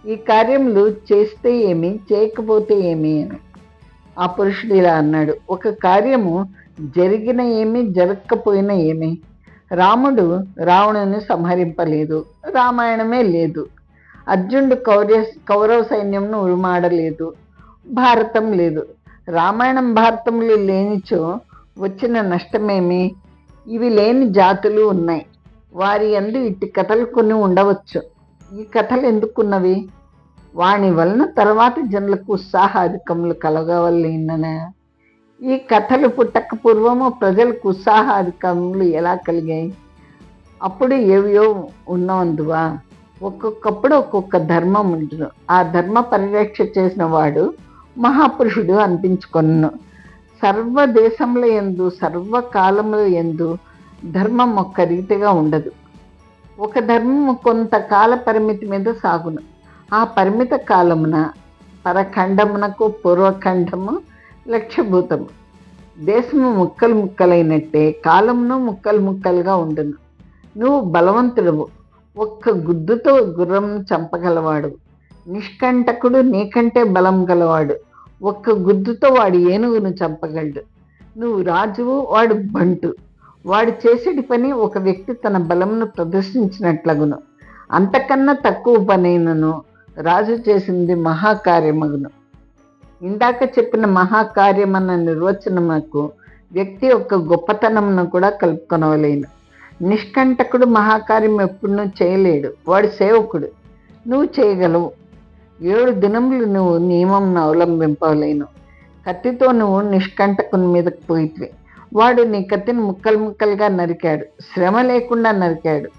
ఈ కార్యములు చేస్తే ఏమి, చేయకపోతే ఏమి అని. ఆ పురుషుడు ఇలా అన్నాడు: ఒక కార్యము జరిగిన ఏమి, జరగకపోయినా ఏమి? రాముడు రావణుని సంహరింపలేదు, రామాయణమే లేదు. అర్జునుడు కౌరవ సైన్యంను ఉరుమాడలేదు, భారతం లేదు. రామాయణం భారతములు లేనిచో వచ్చిన నష్టమేమి? ఇవి లేని జాతులు ఉన్నాయి, వారి యందు ఇట్టి కథలు కొన్ని ఉండవచ్చు. ఈ కథలు ఎందుకున్నవి? వాని వలన తర్వాత జనులకు ఉత్సాహాధికములు కలగవలన. ఈ కథలు పుట్టక పూర్వము ప్రజలకు ఉత్సాహాధికములు ఎలా కలిగాయి? అప్పుడు ఏవియో ఉన్నవందువా? ఒక్కొక్కప్పుడు ఒక్కొక్క ధర్మం ఉండును. ఆ ధర్మ పరిరక్ష చేసిన వాడు మహాపురుషుడు అనిపించుకొను. సర్వదేశముల యందు సర్వకాలముల యందు ధర్మం ఒక్క రీతిగా ఉండదు. ఒక ధర్మము కొంతకాల పరిమితి మీద సాగును. ఆ పరిమిత కాలమున పరఖండమునకు పూర్వఖండము లక్ష్యభూతము. దేశము ముక్కలు ముక్కలైనట్టే కాలమును ముక్కలు ముక్కలుగా ఉండును. నువ్వు బలవంతుడవు, ఒక్క గుద్దుతో గుర్రంను చంపగలవాడు. నిష్కంటకుడు నీకంటే బలం గలవాడు, ఒక్క గుద్దుతో వాడి ఏనుగును చంపగలడు. నువ్వు రాజువు, వాడు బంటు. వాడు చేసేటి పని ఒక వ్యక్తి తన బలమును ప్రదర్శించినట్లగును. అంతకన్నా తక్కువ పనైనను రాజు చేసింది మహాకార్యమగును. ఇందాక చెప్పిన మహాకార్యమన్న నిర్వచనమునకు వ్యక్తి యొక్క గొప్పతనమును కూడా కలుపుకొనవలేను. నిష్కంటకుడు మహాకార్యం ఎప్పుడూ చేయలేడు, వాడు సేవకుడు. నువ్వు చేయగలవు. 7 దినములు నువ్వు నియమంను అవలంబింపలేను. కత్తితో నువ్వు నిష్కంటకుని మీదకు పోయిట్వి, వాడు నీ కత్తిని ముక్కలు ముక్కలుగా నరికాడు, శ్రమ లేకుండా నరికాడు.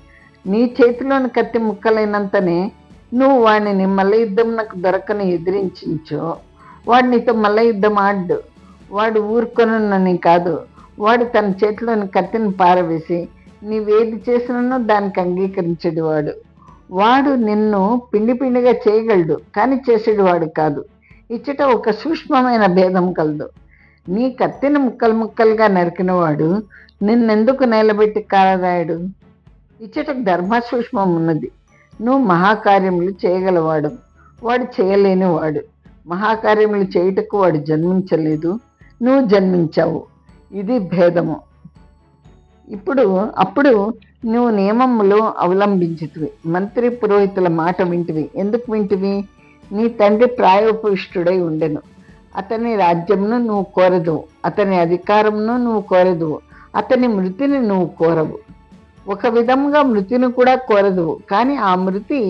నీ చేతిలోని కత్తి ముక్కలైనంతనే నువ్వు వాడిని మల్ల యుద్ధంనకు దొరకని ఎదిరించో వాడు నీతో మల్ల యుద్ధం ఆడ్డు. వాడు ఊరుకొనని కాదు, వాడు తన చేతిలోని కత్తిని పారవేసి నీవేది చేసినో దానికి అంగీకరించేడు. వాడు నిన్ను పిండి పిండిగా చేయగలడు, కానీ చేసేవాడు కాదు. ఇచ్చట ఒక సూక్ష్మమైన భేదం కలదు. నీ కత్తిని ముక్కలు ముక్కలుగా నరికినవాడు నిన్నెందుకు నిలబెట్టి కాలరాయడు? ఇచ్చట ధర్మ సూక్ష్మం ఉన్నది. నువ్వు మహాకార్యములు చేయగలవాడు, వాడు చేయలేనివాడు. మహాకార్యములు చేయుటకు వాడు జన్మించలేదు, నువ్వు జన్మించావు. ఇది భేదము. అప్పుడు నువ్వు నియమములు అవలంబించితివి, మంత్రి పురోహితుల మాట వింటివి. ఎందుకు వింటివి? నీ తండ్రి ప్రాయోపవిష్టుడై ఉండెను. అతని రాజ్యమును నువ్వు కోరదువు, అతని అధికారమును నువ్వు కోరదువు, అతని మృతిని నువ్వు కోరవు. ఒక విధముగా మృతిని కూడా కోరదువు, కానీ ఆ మృతి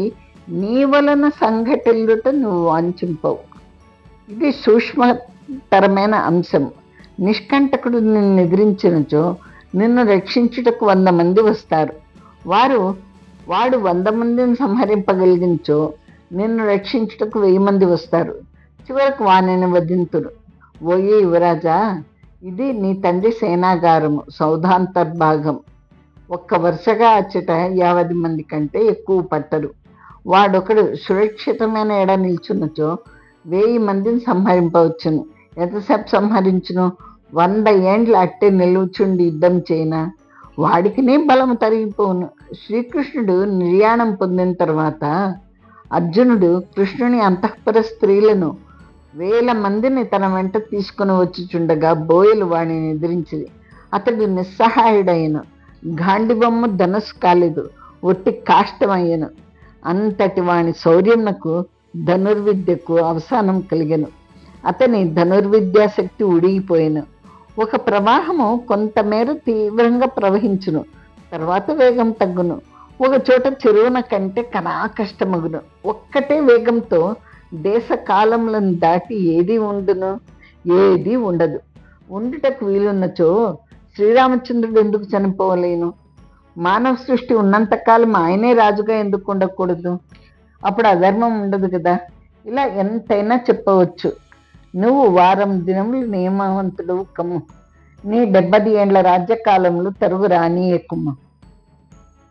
నీ వలన సంఘటిల్లుట నువ్వు వాంఛింపవు. ఇది సూక్ష్మతరమైన అంశం. నిష్కంటకుడు నిన్ను ఎదిరించినచో నిన్ను రక్షించుటకు 100 మంది వస్తారు. వాడు 100 మందిని సంహరింపగలిగించో నిన్ను రక్షించుటకు 1000 మంది వస్తారు, చివరకు వానిని వధింతురు. ఓయే యువరాజా, ఇది నీ తండ్రి సేనాగారము, సౌధాంతర్భాగం. ఒక్క వరుసగా అచ్చట 50 మంది కంటే ఎక్కువ పట్టరు. వాడొకడు సురక్షితమైన ఎడ నిల్చున్నచో 1000 మందిని సంహరింపవచ్చును. ఎంతసేపు సంహరించును? 100 ఏండ్ల అట్టే నిలుచుండి యుద్ధం చేయనా వాడికినే బలము తరిగిపోవును. శ్రీకృష్ణుడు నిర్యాణం పొందిన తర్వాత అర్జునుడు కృష్ణుని అంతఃపుర స్త్రీలను 1000 మందిని తన వెంట తీసుకుని వచ్చుచుండగా బోయలు వాడిని ఎదిరించింది. అతడు నిస్సహాయుడయ్యను. గాండిబొమ్మ ధనుసు కాలేదు, ఒట్టి కాష్టమయ్యను. అంతటి వాని శౌర్యమునకు ధనుర్విద్యకు అవసానం కలిగెను. అతని ధనుర్విద్యాశక్తి ఉడిగిపోయెను. ఒక ప్రవాహము కొంతమేర తీవ్రంగా ప్రవహించును, తర్వాత వేగం తగ్గును. ఒక చోట చెరువున కంటే కనా కష్టమగును. ఒక్కటే వేగంతో దేశ కాలములను దాటి ఏది ఉండును? ఏది ఉండదు. ఉండుటకు వీలున్నచో శ్రీరామచంద్రుడు ఎందుకు చనిపోవలేను? మానవ సృష్టి ఉన్నంతకాలం ఆయనే రాజుగా ఎందుకు ఉండకూడదు? అప్పుడు అధర్మం ఉండదు కదా. ఇలా ఎంతైనా చెప్పవచ్చు. నువ్వు వారం దినములు నియమవంతుడు కమ్ము. నీ 70 ఏండ్ల రాజ్యకాలంలో తరువు రానీయకుమ్ము.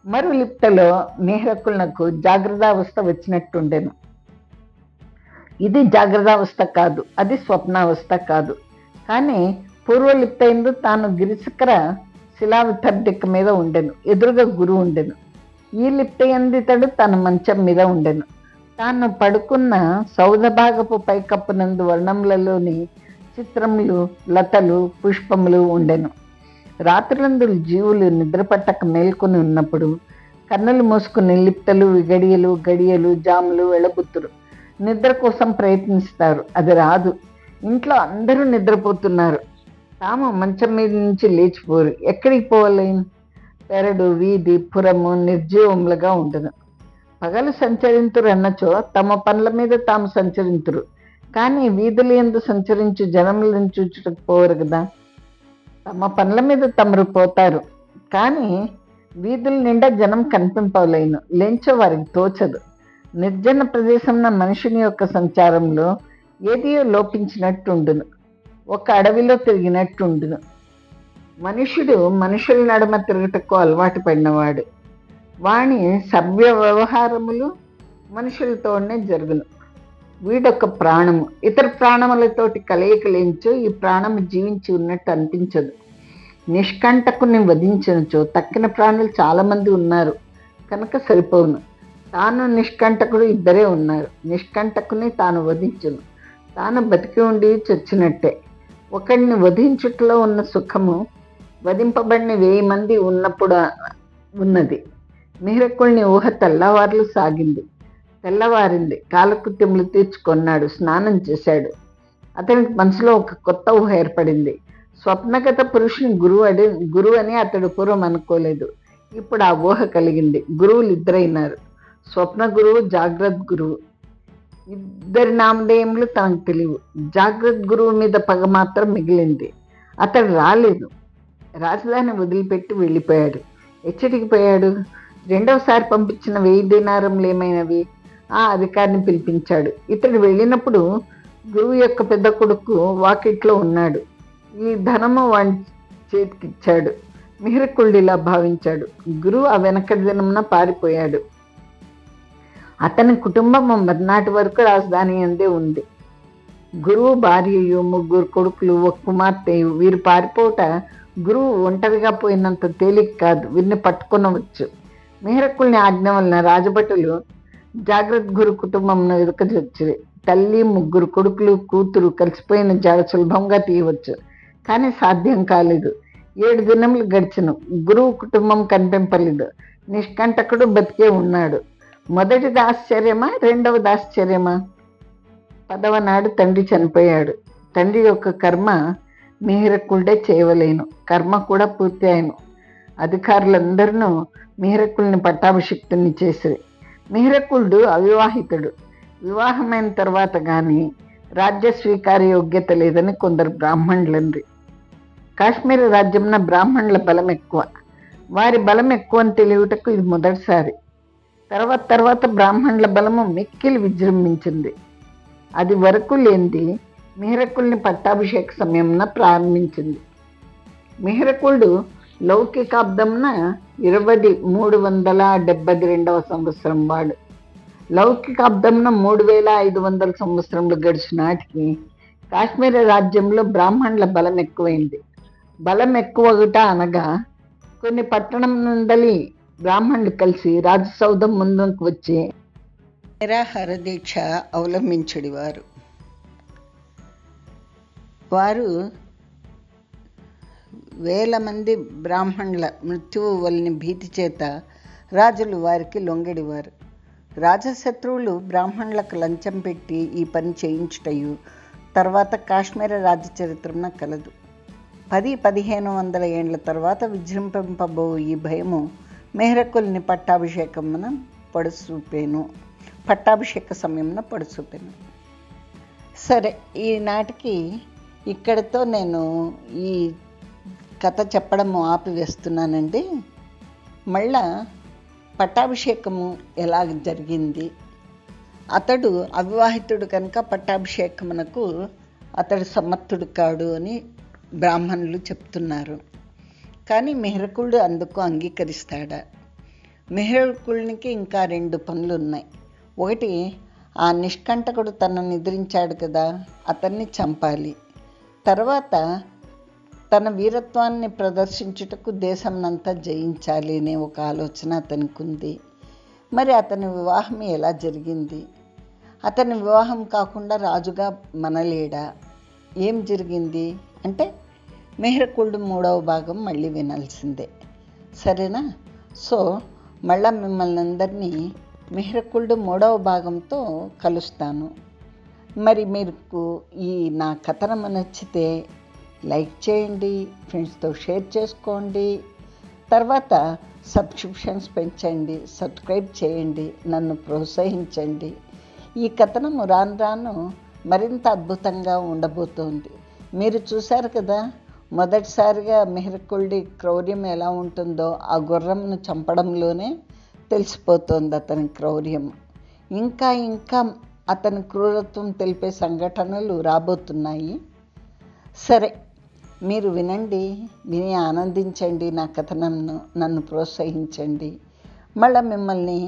మరులిప్తలో మిహిరకులకు జాగ్రత్తావస్థ వచ్చినట్టుండెను. ఇది జాగ్రత్తావస్థ కాదు, అది స్వప్నావస్థ కాదు. కానీ పూర్వలిప్త ఎందు తాను గిరిశిఖర శిలావితర్డిక మీద ఉండెను. ఎదురుగా గురువు ఉండెను. ఈ లిప్త ఎందితడు తన మంచం మీద ఉండెను. తాను పడుకున్న సౌధభాగపు పైకప్పునందు వర్ణములలోని చిత్రములు, లతలు, పుష్పములు ఉండెను. రాత్రులందు జీవులు నిద్రపట్టక మేల్కొని ఉన్నప్పుడు కన్నులు మూసుకుని లిప్తలు, విగడియలు, గడియలు, జాములు వెళ్ళబుత్తురు. నిద్ర కోసం ప్రయత్నిస్తారు, అది రాదు. ఇంట్లో అందరూ నిద్రపోతున్నారు, తాము మంచం మీద నుంచి లేచిపోరు. ఎక్కడికి పోవలేను? పెరడు, వీధి, పురము నిర్జీవములుగా ఉండదు. పగలు సంచరింతురు అన్నచో తమ పనుల మీద తాము సంచరింతురు, కానీ వీధులు ఎందు సంచరించు జనములను చూచుటకు పోరు కదా. తమ పనుల మీద తమరు పోతారు, కానీ వీధుల నిండా జనం కనిపింపలేను. లెంచో వారికి తోచదు. నిర్జన ప్రదేశంలో మనుషుని యొక్క సంచారంలో ఏదియో లోపించినట్టుండును, ఒక అడవిలో తిరిగినట్టుండును. మనుషుడు మనుషుల నడుమ తిరుగుటకు అలవాటు పడినవాడు. వాణి సభ్య వ్యవహారములు మనుషులతోనే జరుగును. వీడొక ప్రాణము, ఇతర ప్రాణములతోటి కలయికలేంచో ఈ ప్రాణము జీవించి ఉన్నట్టు అనిపించదు. నిష్కంటకుని వధించనుచో తక్కిన ప్రాణులు చాలామంది ఉన్నారు కనుక సరిపోవును. తాను నిష్కంటకుడు ఇద్దరే ఉన్నారు. నిష్కంటకుని తాను వధించును, తాను బతికి ఉండి చచ్చినట్టే. ఒకడిని వధించుటలో ఉన్న సుఖము వధింపబడిన 1000 మంది ఉన్నప్పుడు ఉన్నది. మిహిరకుల్ని ఊహ తెల్లవారులు సాగింది. తెల్లవారింది. కాలకృత్యములు తీర్చుకొన్నాడు, స్నానం చేశాడు. అతనికి మనసులో ఒక కొత్త ఊహ ఏర్పడింది. స్వప్నగత పురుషుని గురువు అని అతడు పూర్వం అనుకోలేదు. ఇప్పుడు ఆ ఊహ కలిగింది. గురువులు ఇద్దరైనారు, స్వప్న గురువు, జాగ్రత్త గురువు. ఇద్దరి నామధేయములు తనకు తెలియవు. జాగ్రత్త గురువు మీద పగ మాత్రం మిగిలింది. అతడు రాలేదు. రాజధాని వదిలిపెట్టి వెళ్ళిపోయాడు. ఎచ్చటికి పోయాడు? రెండవసారి పంపించిన 1000 దీనారములు ఏమైనవి? ఆ అధికారిని పిలిపించాడు. ఇతడు వెళ్ళినప్పుడు గురువు యొక్క పెద్ద కొడుకు వాకిట్లో ఉన్నాడు. ఈ ధనము వాడి చేతికిచ్చాడు. మిహిరకుళ్ళు ఇలా భావించాడు. గురువు ఆ వెనకటి దినమున పారిపోయాడు. అతని కుటుంబం మర్నాటి వరకు రాజధాని అందే ఉంది. గురువు భార్యయు, 3 కొడుకులు, 1 కుమార్తె. వీరు పారిపోట గురువు ఒంటరిగా పోయినంత తేలిక కాదు. వీరిని పట్టుకొనవచ్చు. మిహిరకుల్ని ఆజ్ఞ వలన రాజభటులు జాగ్రత్త గురు కుటుంబంను ఎదుకచొచ్చి తల్లి, 3 కొడుకులు, కూతురు కలిసిపోయిన జాడ సులభంగా తీయవచ్చు. కానీ సాధ్యం కాలేదు. 7 దినములు గడిచెను. గురువు కుటుంబం కనిపింపలేదు. నిష్కంటకుడు బతికే ఉన్నాడు. మొదటిది ఆశ్చర్యమా, రెండవది ఆశ్చర్యమా? 10వ నాడు తండ్రి చనిపోయాడు. తండ్రి యొక్క కర్మ మిహిరకుల్డే చేయవలేను. కర్మ కూడా పూర్తి అయ్యను. అధికారులందరూ మిహిరకుల్ని పట్టాభిషిక్తుని చేసిరి. మిహిరకుల్డు అవివాహితుడు. వివాహమైన తర్వాత కానీ రాజ్య స్వీకార యోగ్యత లేదని కొందరు బ్రాహ్మణులంది. కాశ్మీర రాజ్యంలో బ్రాహ్మణుల బలం ఎక్కువ. వారి బలం ఎక్కువ అని తెలియటకు ఇది మొదటిసారి. తర్వాత తర్వాత బ్రాహ్మణుల బలము మిక్కిలి విజృంభించింది. అది వరకు లేనిది మిహిరకుల్ని పట్టాభిషేక సమయంన ప్రారంభించింది. మిహిరకుడు లౌకికాబ్దంన 372 సంవత్సరం వాడు. లౌకికాబ్దంన 3500 సంవత్సరములు గడిచిన నాటికి కాశ్మీర రాజ్యంలో బ్రాహ్మణుల బలం ఎక్కువైంది. బలం ఎక్కువగుట అనగా కొన్ని పట్టణం నుండి బ్రాహ్మణులు కలిసి రాజసౌధం ముందుకు వచ్చి నిరాహార దీక్ష అవలంబించుడివారు. వారు వేల మంది బ్రాహ్మణుల మృత్యువు వలని భీతి చేత రాజులు వారికి లొంగడివారు. రాజశత్రువులు బ్రాహ్మణులకు లంచం పెట్టి ఈ పని చేయించుటయు తర్వాత కాశ్మీర రాజ్య చరిత్రమున కలదు. 10-1500 ఏండ్ల తర్వాత విజృంభింపబో ఈ భయము మిహిరకుల్ని పట్టాభిషేక సమయమున పడుచూపెను. సరే, ఈనాటికి ఇక్కడితో నేను ఈ కథ చెప్పడము ఆపివేస్తున్నానండి. మళ్ళా పట్టాభిషేకము ఎలా జరిగింది, అతడు అవివాహితుడు కనుక పట్టాభిషేకమునకు అతడు సమర్థుడు కాడు అని బ్రాహ్మణులు చెప్తున్నారు. కానీ మిహిరకుడు అందుకు అంగీకరిస్తాడా? మిహిరకుడికి ఇంకా 2 పనులు ఉన్నాయి. ఒకటి, ఆ నిష్కంటకుడు తనను నిద్రించాడు కదా, అతన్ని చంపాలి. తర్వాత తన వీరత్వాన్ని ప్రదర్శించుటకు దేశంనంతా జయించాలి అనే ఒక ఆలోచన అతనికి ఉంది. మరి అతని వివాహం ఎలా జరిగింది? అతని వివాహం కాకుండా రాజుగా మనలేడా? ఏం జరిగింది అంటే మిహిరకుడు 3వ భాగం మళ్ళీ వినాల్సిందే. సరేనా? సో మళ్ళా మిమ్మల్ని అందరినీ మిహిరకుడు 3వ భాగంతో కలుస్తాను. మరి మీకు ఈ నా కథనం నచ్చితే లైక్ చేయండి, ఫ్రెండ్స్తో షేర్ చేసుకోండి, తర్వాత సబ్స్క్రిప్షన్స్ పెంచండి, సబ్స్క్రైబ్ చేయండి, నన్ను ప్రోత్సహించండి. ఈ కథనం రాను రాను మరింత అద్భుతంగా ఉండబోతోంది. మీరు చూశారు కదా, మొదటిసారిగా మిహిరకుడి క్రౌర్యం ఎలా ఉంటుందో ఆ గుర్రంను చంపడంలోనే తెలిసిపోతుంది అతని క్రౌర్యం. ఇంకా ఇంకా అతని క్రూరత్వం తెలిపే సంఘటనలు రాబోతున్నాయి. సరే, మీరు వినండి, విని ఆనందించండి నా కథనంను, నన్ను ప్రోత్సహించండి. మళ్ళీ మిమ్మల్ని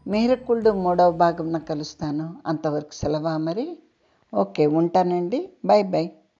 మిహిరకుడు 3వ భాగంలో కలుస్తాను. అంతవరకు సెలవా మరి? ఓకే, ఉంటానండి. Bye bye.